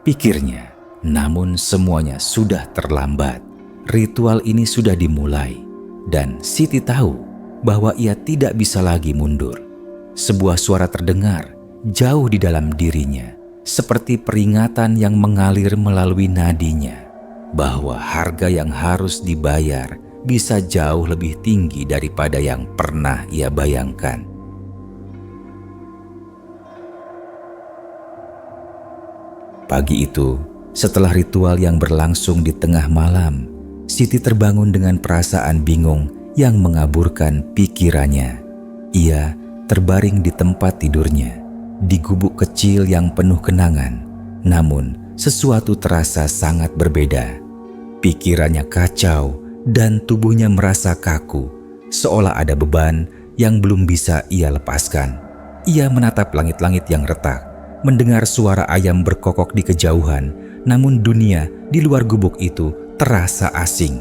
pikirnya. Namun semuanya sudah terlambat. Ritual ini sudah dimulai, dan Siti tahu bahwa ia tidak bisa lagi mundur. Sebuah suara terdengar jauh di dalam dirinya, seperti peringatan yang mengalir melalui nadinya, bahwa harga yang harus dibayar bisa jauh lebih tinggi daripada yang pernah ia bayangkan. Pagi itu, setelah ritual yang berlangsung di tengah malam, Siti terbangun dengan perasaan bingung yang mengaburkan pikirannya. Ia terbaring di tempat tidurnya, di gubuk kecil yang penuh kenangan. Namun, sesuatu terasa sangat berbeda. Pikirannya kacau dan tubuhnya merasa kaku, seolah ada beban yang belum bisa ia lepaskan. Ia menatap langit-langit yang retak, mendengar suara ayam berkokok di kejauhan, namun dunia di luar gubuk itu terasa asing.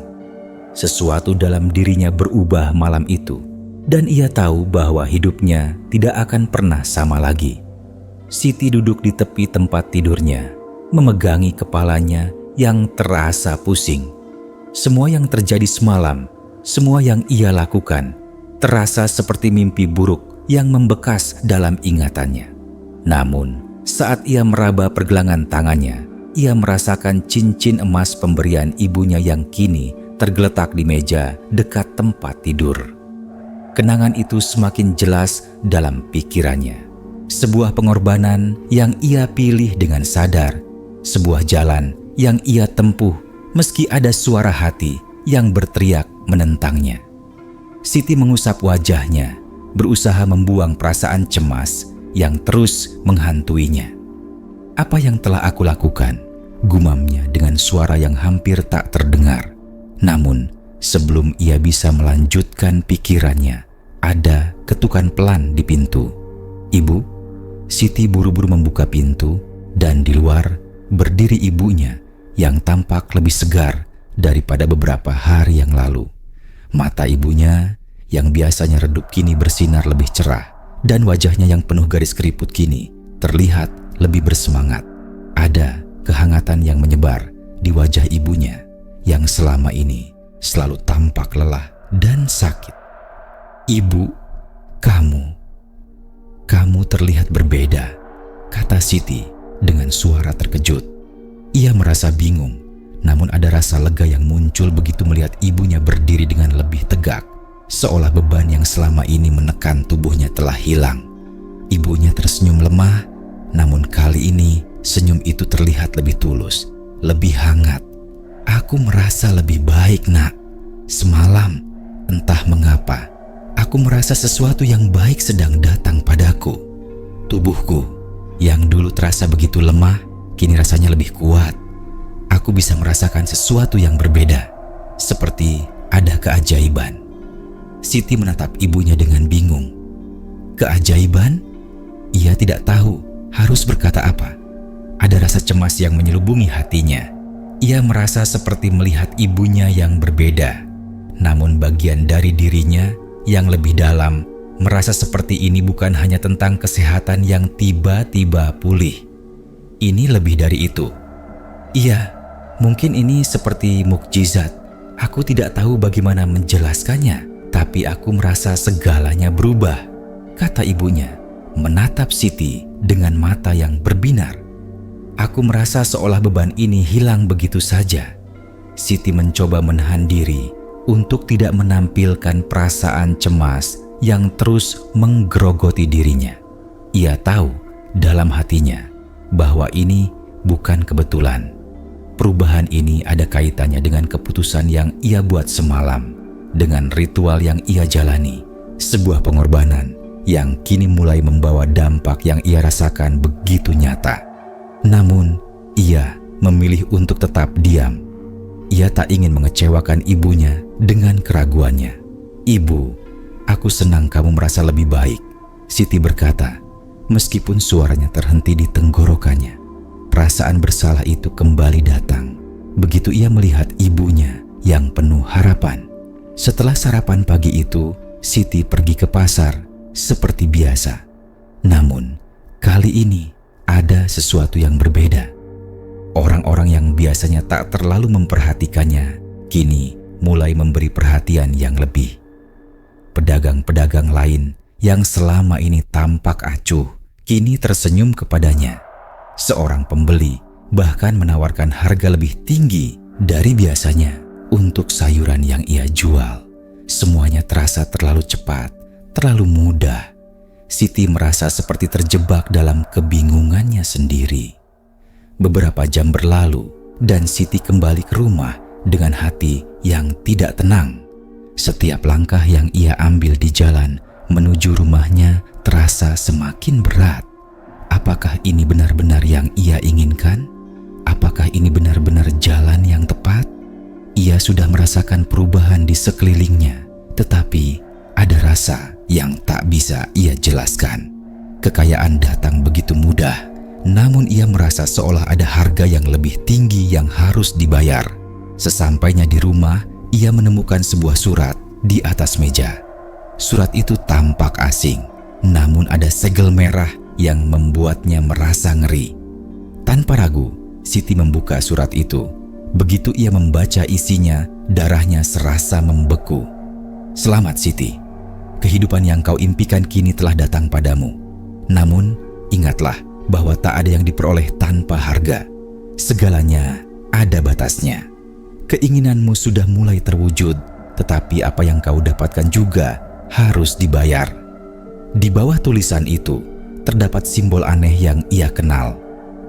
Sesuatu dalam dirinya berubah malam itu, dan ia tahu bahwa hidupnya tidak akan pernah sama lagi. Siti duduk di tepi tempat tidurnya, memegangi kepalanya yang terasa pusing. Semua yang terjadi semalam, semua yang ia lakukan, terasa seperti mimpi buruk yang membekas dalam ingatannya. Namun, saat ia meraba pergelangan tangannya, ia merasakan cincin emas pemberian ibunya yang kini tergeletak di meja dekat tempat tidur. Kenangan itu semakin jelas dalam pikirannya. Sebuah pengorbanan yang ia pilih dengan sadar, sebuah jalan yang ia tempuh meski ada suara hati yang berteriak menentangnya. Siti mengusap wajahnya, berusaha membuang perasaan cemas yang terus menghantuinya. "Apa yang telah aku lakukan?" gumamnya dengan suara yang hampir tak terdengar. Namun, sebelum ia bisa melanjutkan pikirannya, ada ketukan pelan di pintu. "Ibu?" Siti buru-buru membuka pintu, dan di luar berdiri ibunya yang tampak lebih segar daripada beberapa hari yang lalu. Mata ibunya yang biasanya redup kini bersinar lebih cerah, dan wajahnya yang penuh garis keriput kini terlihat lebih bersemangat. Ada kehangatan yang menyebar di wajah ibunya yang selama ini selalu tampak lelah dan sakit. "Ibu, kamu terlihat berbeda," kata Siti dengan suara terkejut. Ia merasa bingung, namun ada rasa lega yang muncul begitu melihat ibunya berdiri dengan lebih tegak, seolah beban yang selama ini menekan tubuhnya telah hilang. Ibunya tersenyum lemah, namun kali ini senyum itu terlihat lebih tulus, lebih hangat. "Aku merasa lebih baik, Nak. Semalam, entah mengapa, aku merasa sesuatu yang baik sedang datang padaku. Tubuhku yang dulu terasa begitu lemah, kini rasanya lebih kuat. Aku bisa merasakan sesuatu yang berbeda, seperti ada keajaiban." Siti menatap ibunya dengan bingung. Keajaiban? Ia tidak tahu harus berkata apa. Ada rasa cemas yang menyelubungi hatinya. Ia merasa seperti melihat ibunya yang berbeda. Namun bagian dari dirinya yang lebih dalam merasa seperti ini bukan hanya tentang kesehatan yang tiba-tiba pulih. Ini lebih dari itu. "Iya, mungkin ini seperti mukjizat. Aku tidak tahu bagaimana menjelaskannya, tapi aku merasa segalanya berubah," kata ibunya, menatap Siti dengan mata yang berbinar. "Aku merasa seolah beban ini hilang begitu saja." Siti mencoba menahan diri untuk tidak menampilkan perasaan cemas yang terus menggerogoti dirinya. Ia tahu dalam hatinya bahwa ini bukan kebetulan. Perubahan ini ada kaitannya dengan keputusan yang ia buat semalam, dengan ritual yang ia jalani, sebuah pengorbanan yang kini mulai membawa dampak yang ia rasakan begitu nyata. Namun, ia memilih untuk tetap diam. Ia tak ingin mengecewakan ibunya dengan keraguannya. "Ibu, aku senang kamu merasa lebih baik," Siti berkata, meskipun suaranya terhenti di tenggorokannya. Perasaan bersalah itu kembali datang begitu ia melihat ibunya yang penuh harapan. Setelah sarapan pagi itu, Siti pergi ke pasar seperti biasa. Namun, kali ini ada sesuatu yang berbeda. Orang-orang yang biasanya tak terlalu memperhatikannya, kini mulai memberi perhatian yang lebih. Pedagang-pedagang lain yang selama ini tampak acuh, kini tersenyum kepadanya. Seorang pembeli bahkan menawarkan harga lebih tinggi dari biasanya untuk sayuran yang ia jual. Semuanya terasa terlalu cepat, terlalu mudah. Siti merasa seperti terjebak dalam kebingungannya sendiri. Beberapa jam berlalu dan Siti kembali ke rumah dengan hati yang tidak tenang. Setiap langkah yang ia ambil di jalan menuju rumahnya terasa semakin berat. Apakah ini benar-benar yang ia inginkan? Apakah ini benar-benar jalan yang tepat? Ia sudah merasakan perubahan di sekelilingnya, tetapi ada rasa yang tak bisa ia jelaskan. Kekayaan datang begitu mudah, namun ia merasa seolah ada harga yang lebih tinggi yang harus dibayar. Sesampainya di rumah, ia menemukan sebuah surat di atas meja. Surat itu tampak asing, namun ada segel merah yang membuatnya merasa ngeri. Tanpa ragu, Siti membuka surat itu. Begitu ia membaca isinya, darahnya serasa membeku. "Selamat Siti, kehidupan yang kau impikan kini telah datang padamu. Namun, ingatlah bahwa tak ada yang diperoleh tanpa harga. Segalanya ada batasnya. Keinginanmu sudah mulai terwujud, tetapi apa yang kau dapatkan juga harus dibayar." Di bawah tulisan itu, terdapat simbol aneh yang ia kenal.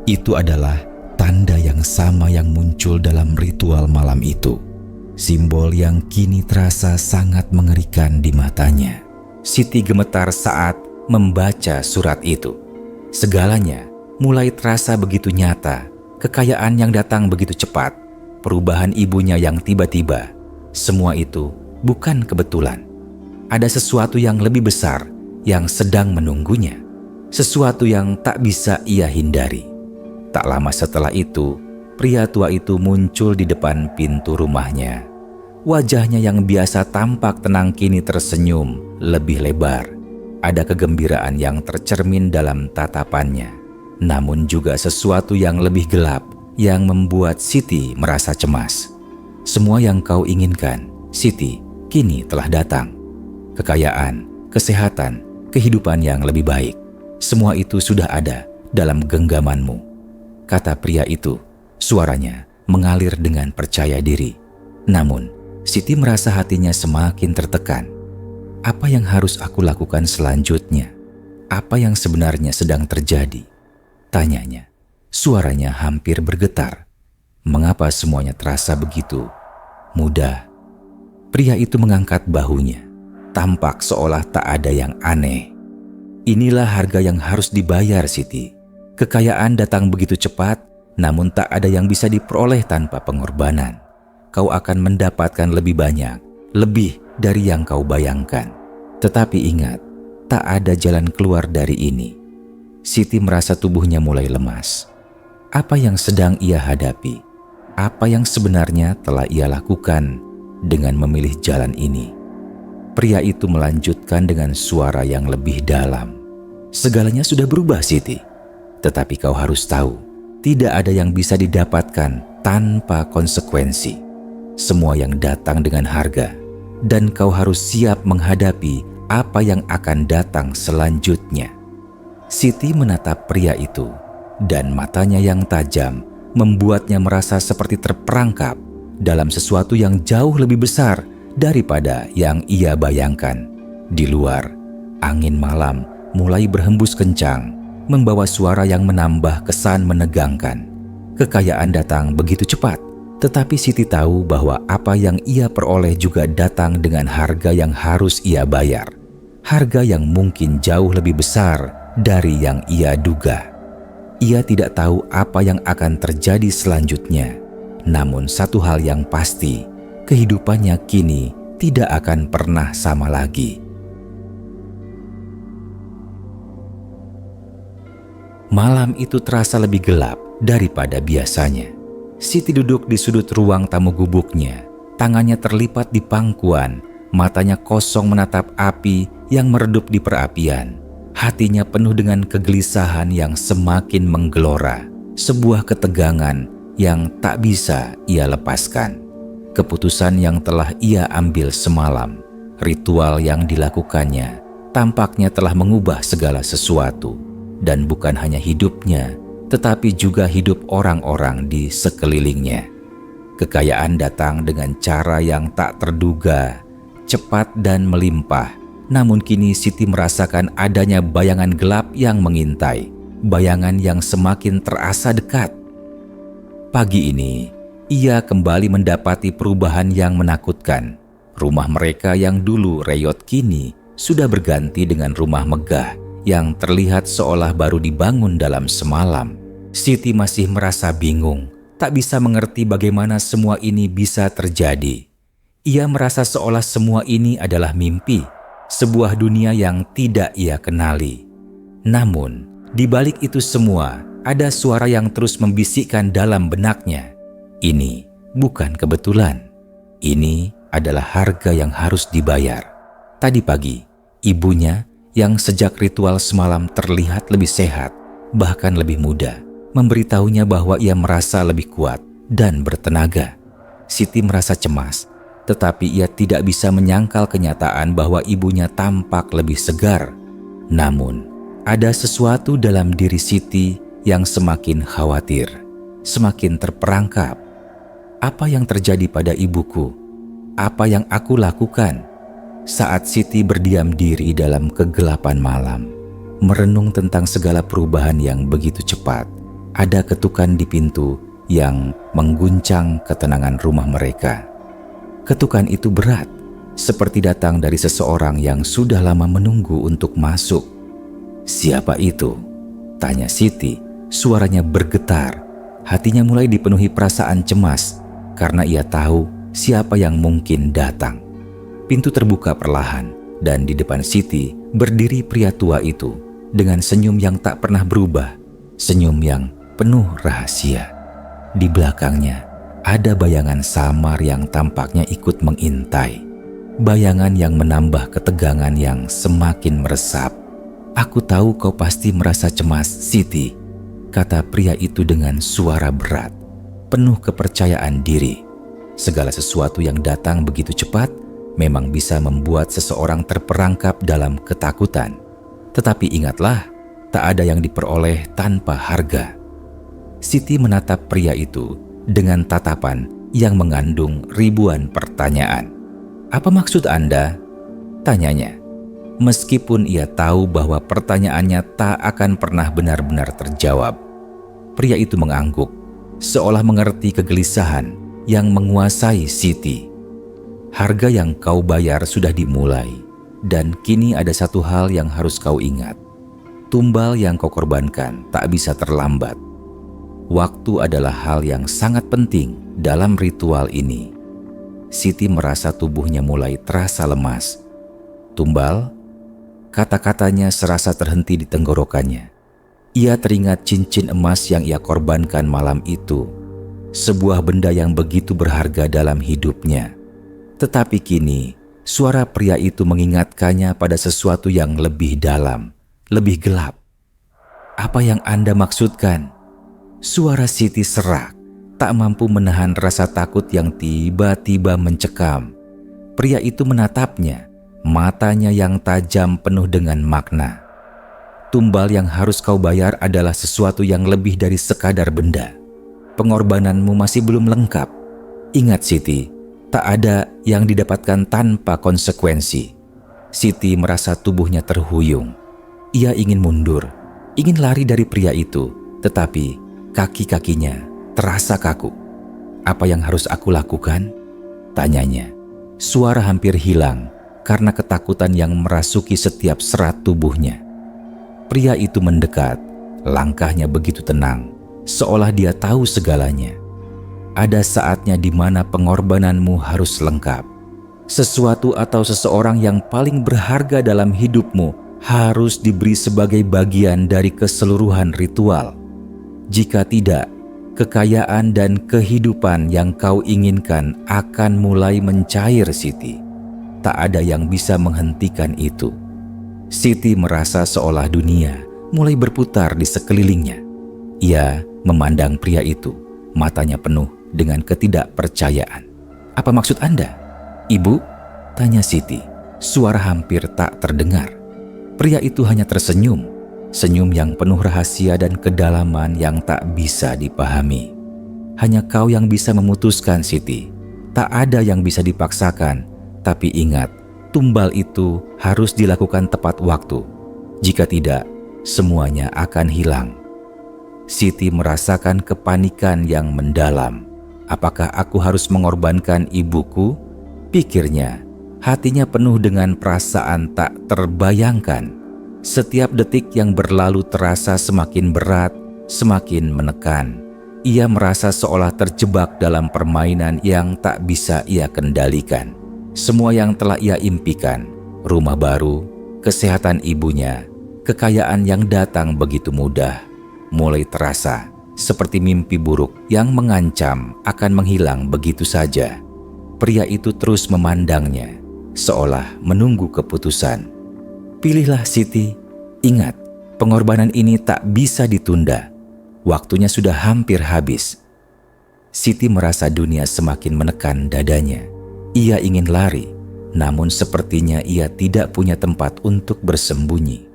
Itu adalah tanda yang sama yang muncul dalam ritual malam itu. Simbol yang kini terasa sangat mengerikan di matanya. Siti gemetar saat membaca surat itu. Segalanya mulai terasa begitu nyata. Kekayaan yang datang begitu cepat. Perubahan ibunya yang tiba-tiba. Semua itu bukan kebetulan. Ada sesuatu yang lebih besar yang sedang menunggunya. Sesuatu yang tak bisa ia hindari. Tak lama setelah itu, pria tua itu muncul di depan pintu rumahnya. Wajahnya yang biasa tampak tenang kini tersenyum lebih lebar. Ada kegembiraan yang tercermin dalam tatapannya. Namun juga sesuatu yang lebih gelap yang membuat Siti merasa cemas. Semua yang kau inginkan, Siti, kini telah datang. Kekayaan, kesehatan, kehidupan yang lebih baik. Semua itu sudah ada dalam genggamanmu, kata pria itu. Suaranya mengalir dengan percaya diri. Namun, Siti merasa hatinya semakin tertekan. Apa yang harus aku lakukan selanjutnya? Apa yang sebenarnya sedang terjadi? Tanyanya. Suaranya hampir bergetar. Mengapa semuanya terasa begitu mudah? Pria itu mengangkat bahunya. Tampak seolah tak ada yang aneh. Inilah harga yang harus dibayar, Siti. Kekayaan datang begitu cepat, namun tak ada yang bisa diperoleh tanpa pengorbanan. Kau akan mendapatkan lebih banyak, lebih dari yang kau bayangkan. Tetapi ingat, tak ada jalan keluar dari ini. Siti merasa tubuhnya mulai lemas. Apa yang sedang ia hadapi? Apa yang sebenarnya telah ia lakukan dengan memilih jalan ini? Pria itu melanjutkan dengan suara yang lebih dalam. Segalanya sudah berubah, Siti. Tetapi kau harus tahu, tidak ada yang bisa didapatkan tanpa konsekuensi. Semua yang datang dengan harga, dan kau harus siap menghadapi apa yang akan datang selanjutnya. Siti menatap pria itu, dan matanya yang tajam membuatnya merasa seperti terperangkap dalam sesuatu yang jauh lebih besar daripada yang ia bayangkan. Di luar, angin malam mulai berhembus kencang, membawa suara yang menambah kesan menegangkan. Kekayaan datang begitu cepat, tetapi Siti tahu bahwa apa yang ia peroleh juga datang dengan harga yang harus ia bayar. Harga yang mungkin jauh lebih besar dari yang ia duga. Ia tidak tahu apa yang akan terjadi selanjutnya. Namun satu hal yang pasti, kehidupannya kini tidak akan pernah sama lagi. Malam itu terasa lebih gelap daripada biasanya. Siti duduk di sudut ruang tamu gubuknya. Tangannya terlipat di pangkuan, matanya kosong menatap api yang meredup di perapian. Hatinya penuh dengan kegelisahan yang semakin menggelora, sebuah ketegangan yang tak bisa ia lepaskan. Keputusan yang telah ia ambil semalam, ritual yang dilakukannya, tampaknya telah mengubah segala sesuatu. Dan bukan hanya hidupnya, tetapi juga hidup orang-orang di sekelilingnya. Kekayaan datang dengan cara yang tak terduga, cepat dan melimpah. Namun kini Siti merasakan adanya bayangan gelap yang mengintai, bayangan yang semakin terasa dekat. Pagi ini, ia kembali mendapati perubahan yang menakutkan. Rumah mereka yang dulu reyot kini sudah berganti dengan rumah megah yang terlihat seolah baru dibangun dalam semalam. Siti masih merasa bingung, tak bisa mengerti bagaimana semua ini bisa terjadi. Ia merasa seolah semua ini adalah mimpi, sebuah dunia yang tidak ia kenali. Namun, di balik itu semua, ada suara yang terus membisikkan dalam benaknya. Ini bukan kebetulan. Ini adalah harga yang harus dibayar. Tadi pagi, ibunya yang sejak ritual semalam terlihat lebih sehat, bahkan lebih muda, memberitahunya bahwa ia merasa lebih kuat dan bertenaga. Siti merasa cemas, tetapi ia tidak bisa menyangkal kenyataan bahwa ibunya tampak lebih segar. Namun, ada sesuatu dalam diri Siti yang semakin khawatir, semakin terperangkap. Apa yang terjadi pada ibuku? Apa yang aku lakukan? Saat Siti berdiam diri dalam kegelapan malam, merenung tentang segala perubahan yang begitu cepat, ada ketukan di pintu yang mengguncang ketenangan rumah mereka. Ketukan itu berat, seperti datang dari seseorang yang sudah lama menunggu untuk masuk. "Siapa itu?" tanya Siti. Suaranya bergetar, hatinya mulai dipenuhi perasaan cemas karena ia tahu siapa yang mungkin datang. Pintu terbuka perlahan dan di depan Siti berdiri pria tua itu dengan senyum yang tak pernah berubah, senyum yang penuh rahasia. Di belakangnya ada bayangan samar yang tampaknya ikut mengintai. Bayangan yang menambah ketegangan yang semakin meresap. "Aku tahu kau pasti merasa cemas, Siti," kata pria itu dengan suara berat, penuh kepercayaan diri. Segala sesuatu yang datang begitu cepat memang bisa membuat seseorang terperangkap dalam ketakutan. Tetapi ingatlah, tak ada yang diperoleh tanpa harga. Siti menatap pria itu dengan tatapan yang mengandung ribuan pertanyaan. "Apa maksud Anda?" tanyanya. Meskipun ia tahu bahwa pertanyaannya tak akan pernah benar-benar terjawab. Pria itu mengangguk, seolah mengerti kegelisahan yang menguasai Siti. "Harga yang kau bayar sudah dimulai, dan kini ada satu hal yang harus kau ingat. Tumbal yang kau korbankan tak bisa terlambat. Waktu adalah hal yang sangat penting dalam ritual ini." Siti merasa tubuhnya mulai terasa lemas. "Tumbal?" Kata-katanya serasa terhenti di tenggorokannya. Ia teringat cincin emas yang ia korbankan malam itu, sebuah benda yang begitu berharga dalam hidupnya. Tetapi kini, suara pria itu mengingatkannya pada sesuatu yang lebih dalam, lebih gelap. "Apa yang Anda maksudkan?" Suara Siti serak, tak mampu menahan rasa takut yang tiba-tiba mencekam. Pria itu menatapnya, matanya yang tajam penuh dengan makna. "Tumbal yang harus kau bayar adalah sesuatu yang lebih dari sekadar benda. Pengorbananmu masih belum lengkap. Ingat Siti, tak ada yang didapatkan tanpa konsekuensi." Siti merasa tubuhnya terhuyung. Ia ingin mundur, ingin lari dari pria itu, tetapi kaki-kakinya terasa kaku. "Apa yang harus aku lakukan?" tanyanya. Suara hampir hilang karena ketakutan yang merasuki setiap serat tubuhnya. Pria itu mendekat, langkahnya begitu tenang, seolah dia tahu segalanya. "Ada saatnya di mana pengorbananmu harus lengkap. Sesuatu atau seseorang yang paling berharga dalam hidupmu harus diberi sebagai bagian dari keseluruhan ritual. Jika tidak, kekayaan dan kehidupan yang kau inginkan akan mulai mencair, Siti. Tak ada yang bisa menghentikan itu." Siti merasa seolah dunia mulai berputar di sekelilingnya. Ia memandang pria itu, matanya penuh dengan ketidakpercayaan. "Apa maksud Anda, Ibu?" tanya Siti. Suara hampir tak terdengar. Pria itu hanya tersenyum, senyum yang penuh rahasia dan kedalaman yang tak bisa dipahami. "Hanya kau yang bisa memutuskan, Siti. Tak ada yang bisa dipaksakan. Tapi ingat, tumbal itu harus dilakukan tepat waktu. Jika tidak, semuanya akan hilang." Siti merasakan kepanikan yang mendalam. Apakah aku harus mengorbankan ibuku? Pikirnya. Hatinya penuh dengan perasaan tak terbayangkan. Setiap detik yang berlalu terasa semakin berat, semakin menekan. Ia merasa seolah terjebak dalam permainan yang tak bisa ia kendalikan. Semua yang telah ia impikan, rumah baru, kesehatan ibunya, kekayaan yang datang begitu mudah, mulai terasa seperti mimpi buruk yang mengancam akan menghilang begitu saja. Pria itu terus memandangnya, seolah menunggu keputusan. Pilihlah Siti, ingat, pengorbanan ini tak bisa ditunda. Waktunya sudah hampir habis. Siti merasa dunia semakin menekan dadanya. Ia ingin lari, namun sepertinya ia tidak punya tempat untuk bersembunyi.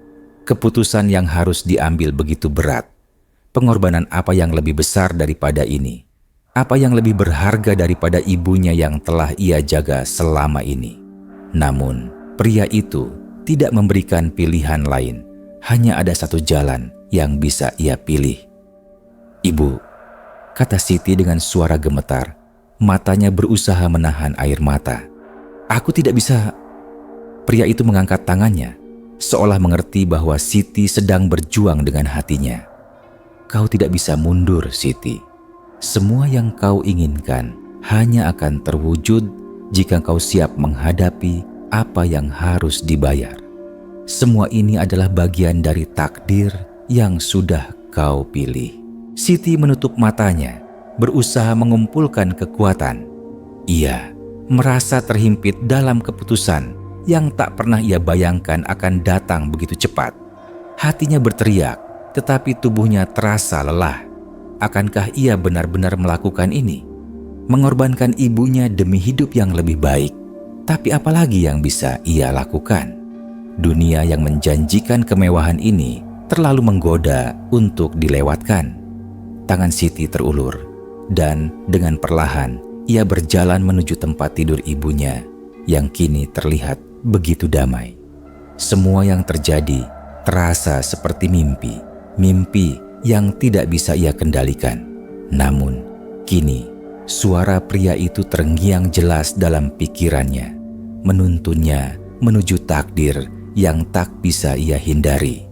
Keputusan yang harus diambil begitu berat. Pengorbanan apa yang lebih besar daripada ini? Apa yang lebih berharga daripada ibunya yang telah ia jaga selama ini? Namun, pria itu tidak memberikan pilihan lain. Hanya ada satu jalan yang bisa ia pilih. "Ibu," kata Siti dengan suara gemetar. Matanya berusaha menahan air mata. "Aku tidak bisa." Pria itu mengangkat tangannya, seolah mengerti bahwa Siti sedang berjuang dengan hatinya. "Kau tidak bisa mundur, Siti. Semua yang kau inginkan hanya akan terwujud jika kau siap menghadapi apa yang harus dibayar. Semua ini adalah bagian dari takdir yang sudah kau pilih." Siti menutup matanya, berusaha mengumpulkan kekuatan. Ia merasa terhimpit dalam keputusan yang tak pernah ia bayangkan akan datang begitu cepat. Hatinya berteriak, tetapi tubuhnya terasa lelah. Akankah ia benar-benar melakukan ini? Mengorbankan ibunya demi hidup yang lebih baik. Tapi apalagi yang bisa ia lakukan? Dunia yang menjanjikan kemewahan ini terlalu menggoda untuk dilewatkan. Tangan Siti terulur, dan dengan perlahan ia berjalan menuju tempat tidur ibunya yang kini terlihat begitu damai. Semua yang terjadi terasa seperti mimpi, mimpi yang tidak bisa ia kendalikan. Namun, kini suara pria itu terngiang jelas dalam pikirannya, menuntunnya menuju takdir yang tak bisa ia hindari.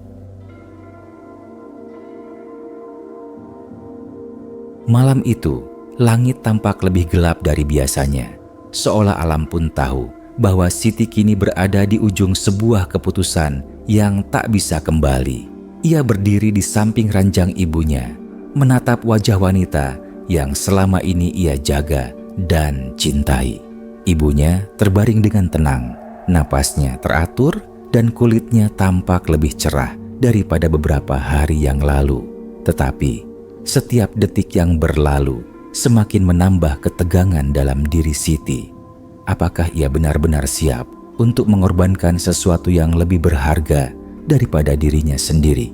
Malam itu, langit tampak lebih gelap dari biasanya, seolah alam pun tahu bahwa Siti kini berada di ujung sebuah keputusan yang tak bisa kembali. Ia berdiri di samping ranjang ibunya, menatap wajah wanita yang selama ini ia jaga dan cintai. Ibunya terbaring dengan tenang, napasnya teratur dan kulitnya tampak lebih cerah daripada beberapa hari yang lalu. Tetapi setiap detik yang berlalu semakin menambah ketegangan dalam diri Siti. Apakah ia benar-benar siap untuk mengorbankan sesuatu yang lebih berharga daripada dirinya sendiri?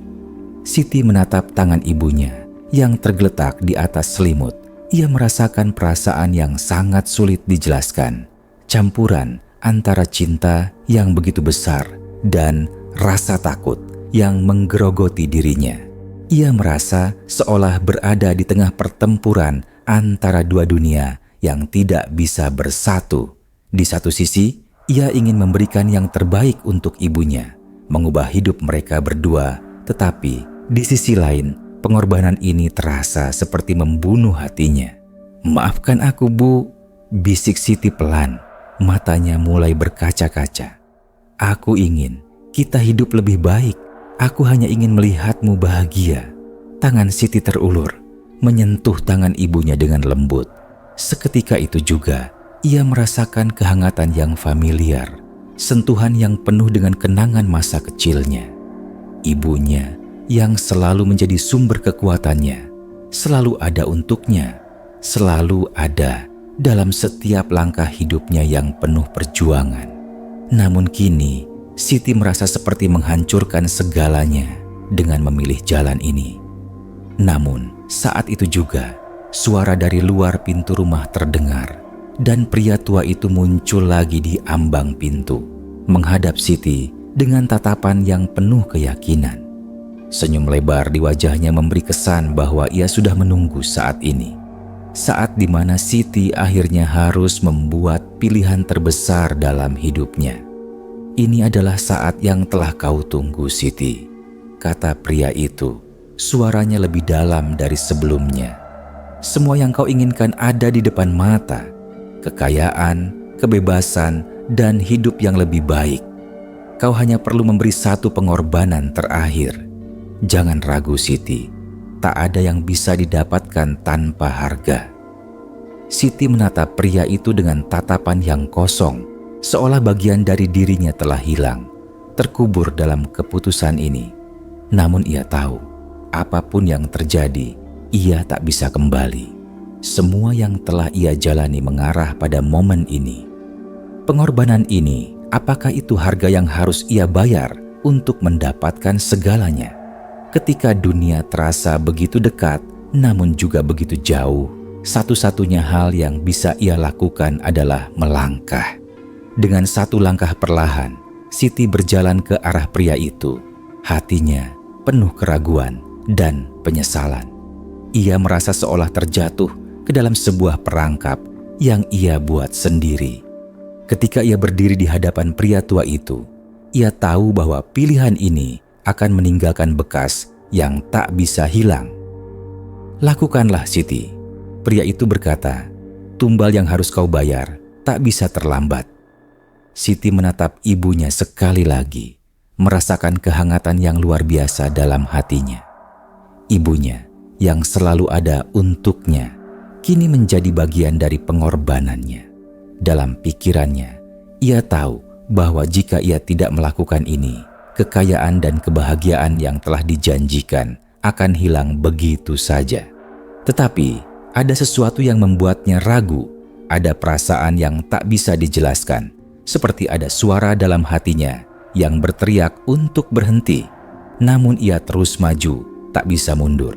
Siti menatap tangan ibunya yang tergeletak di atas selimut. Ia merasakan perasaan yang sangat sulit dijelaskan. Campuran antara cinta yang begitu besar dan rasa takut yang menggerogoti dirinya. Ia merasa seolah berada di tengah pertempuran antara dua dunia yang tidak bisa bersatu. Di satu sisi, ia ingin memberikan yang terbaik untuk ibunya, mengubah hidup mereka berdua. Tetapi di sisi lain, pengorbanan ini terasa seperti membunuh hatinya. "Maafkan aku, Bu," bisik Siti pelan. Matanya mulai berkaca-kaca. "Aku ingin kita hidup lebih baik. Aku hanya ingin melihatmu bahagia." Tangan Siti terulur, menyentuh tangan ibunya dengan lembut. Seketika itu juga, ia merasakan kehangatan yang familiar, sentuhan yang penuh dengan kenangan masa kecilnya. Ibunya yang selalu menjadi sumber kekuatannya, selalu ada untuknya, selalu ada dalam setiap langkah hidupnya yang penuh perjuangan. Namun kini, Siti merasa seperti menghancurkan segalanya dengan memilih jalan ini. Namun, saat itu juga, suara dari luar pintu rumah terdengar, dan pria tua itu muncul lagi di ambang pintu, menghadap Siti dengan tatapan yang penuh keyakinan. Senyum lebar di wajahnya memberi kesan bahwa ia sudah menunggu saat ini. Saat di mana Siti akhirnya harus membuat pilihan terbesar dalam hidupnya. "Ini adalah saat yang telah kau tunggu, Siti," kata pria itu. Suaranya lebih dalam dari sebelumnya. "Semua yang kau inginkan ada di depan mata. Kekayaan, kebebasan, dan hidup yang lebih baik. Kau hanya perlu memberi satu pengorbanan terakhir. Jangan ragu, Siti. Tak ada yang bisa didapatkan tanpa harga." Siti menatap pria itu dengan tatapan yang kosong, seolah bagian dari dirinya telah hilang, terkubur dalam keputusan ini. Namun ia tahu, apapun yang terjadi, ia tak bisa kembali. Semua yang telah ia jalani mengarah pada momen ini. Pengorbanan ini, apakah itu harga yang harus ia bayar untuk mendapatkan segalanya? Ketika dunia terasa begitu dekat, namun juga begitu jauh, satu-satunya hal yang bisa ia lakukan adalah melangkah. Dengan satu langkah perlahan, Siti berjalan ke arah pria itu. Hatinya penuh keraguan dan penyesalan. Ia merasa seolah terjatuh ke dalam sebuah perangkap yang ia buat sendiri. Ketika ia berdiri di hadapan pria tua itu, ia tahu bahwa pilihan ini akan meninggalkan bekas yang tak bisa hilang. "Lakukanlah, Siti," pria itu berkata. "Tumbal yang harus kau bayar tak bisa terlambat." Siti menatap ibunya sekali lagi, merasakan kehangatan yang luar biasa dalam hatinya. Ibunya yang selalu ada untuknya, kini menjadi bagian dari pengorbanannya. Dalam pikirannya, ia tahu bahwa jika ia tidak melakukan ini, kekayaan dan kebahagiaan yang telah dijanjikan akan hilang begitu saja. Tetapi ada sesuatu yang membuatnya ragu. Ada perasaan yang tak bisa dijelaskan, seperti ada suara dalam hatinya yang berteriak untuk berhenti. Namun ia terus maju, tak bisa mundur.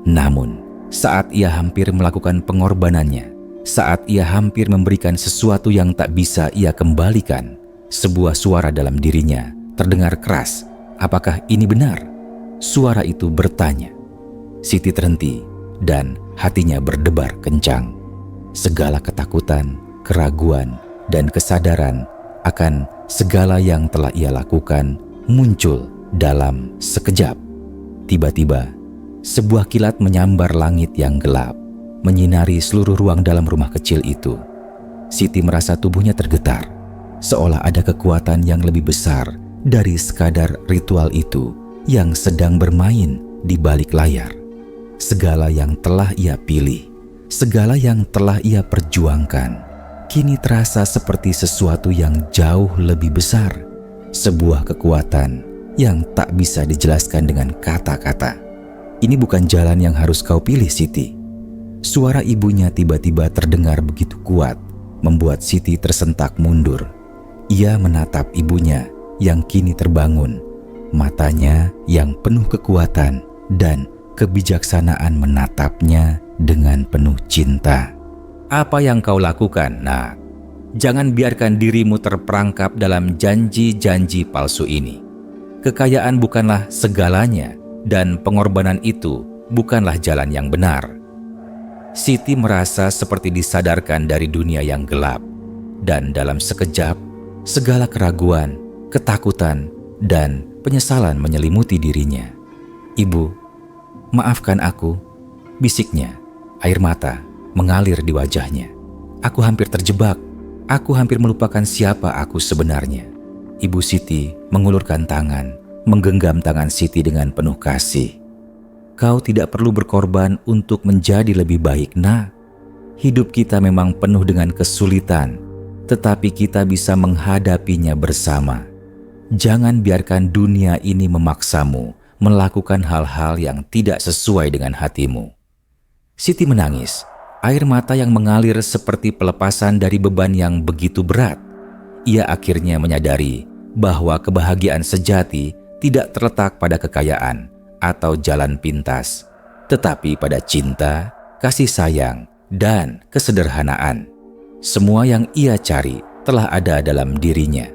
Namun saat ia hampir melakukan pengorbanannya, saat ia hampir memberikan sesuatu yang tak bisa ia kembalikan, sebuah suara dalam dirinya terdengar keras. "Apakah ini benar?" Suara itu bertanya. Siti terhenti dan hatinya berdebar kencang. Segala ketakutan, keraguan, dan kesadaran akan segala yang telah ia lakukan muncul dalam sekejap. Tiba-tiba, sebuah kilat menyambar langit yang gelap, menyinari seluruh ruang dalam rumah kecil itu. Siti merasa tubuhnya tergetar, seolah ada kekuatan yang lebih besar dari sekadar ritual itu yang sedang bermain di balik layar. Segala yang telah ia pilih, segala yang telah ia perjuangkan, kini terasa seperti sesuatu yang jauh lebih besar. Sebuah kekuatan yang tak bisa dijelaskan dengan kata-kata. "Ini bukan jalan yang harus kau pilih, Siti." Suara ibunya tiba-tiba terdengar begitu kuat, membuat Siti tersentak mundur. Ia menatap ibunya yang kini terbangun. Matanya yang penuh kekuatan dan kebijaksanaan menatapnya dengan penuh cinta. "Apa yang kau lakukan, Nak? Jangan biarkan dirimu terperangkap dalam janji-janji palsu ini. Kekayaan bukanlah segalanya dan pengorbanan itu bukanlah jalan yang benar." Siti merasa seperti disadarkan dari dunia yang gelap, dan dalam sekejap segala keraguan, ketakutan, dan penyesalan menyelimuti dirinya. "Ibu, maafkan aku," bisiknya. Air mata mengalir di wajahnya. "Aku hampir terjebak. Aku hampir melupakan siapa aku sebenarnya." Ibu Siti mengulurkan tangan, menggenggam tangan Siti dengan penuh kasih. "Kau tidak perlu berkorban untuk menjadi lebih baik, Nak. Hidup kita memang penuh dengan kesulitan, tetapi kita bisa menghadapinya bersama. Jangan biarkan dunia ini memaksamu melakukan hal-hal yang tidak sesuai dengan hatimu." Siti menangis, air mata yang mengalir seperti pelepasan dari beban yang begitu berat. Ia akhirnya menyadari bahwa kebahagiaan sejati tidak terletak pada kekayaan atau jalan pintas, tetapi pada cinta, kasih sayang, dan kesederhanaan. Semua yang ia cari telah ada dalam dirinya.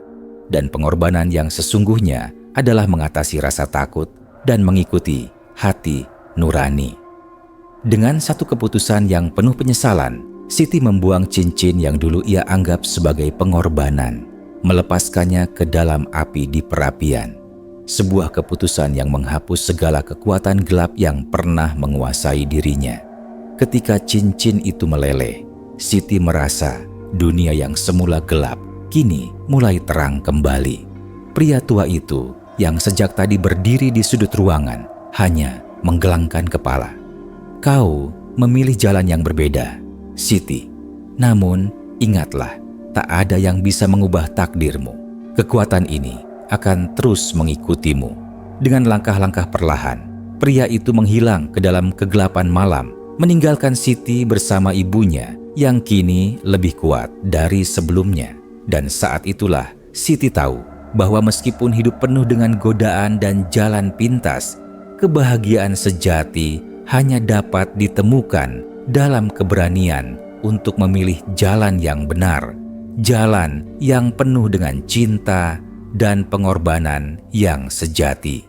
Dan pengorbanan yang sesungguhnya adalah mengatasi rasa takut dan mengikuti hati nurani. Dengan satu keputusan yang penuh penyesalan, Siti membuang cincin yang dulu ia anggap sebagai pengorbanan, melepaskannya ke dalam api di perapian. Sebuah keputusan yang menghapus segala kekuatan gelap yang pernah menguasai dirinya. Ketika cincin itu meleleh, Siti merasa dunia yang semula gelap kini mulai terang kembali. Pria tua itu yang sejak tadi berdiri di sudut ruangan hanya menggelangkan kepala. Kau memilih jalan yang berbeda, Siti. Namun ingatlah, tak ada yang bisa mengubah takdirmu. Kekuatan ini akan terus mengikutimu. Dengan langkah-langkah perlahan, pria itu menghilang ke dalam kegelapan malam, meninggalkan Siti bersama ibunya yang kini lebih kuat dari sebelumnya. Dan saat itulah Siti tahu bahwa meskipun hidup penuh dengan godaan dan jalan pintas, kebahagiaan sejati hanya dapat ditemukan dalam keberanian untuk memilih jalan yang benar, jalan yang penuh dengan cinta dan pengorbanan yang sejati.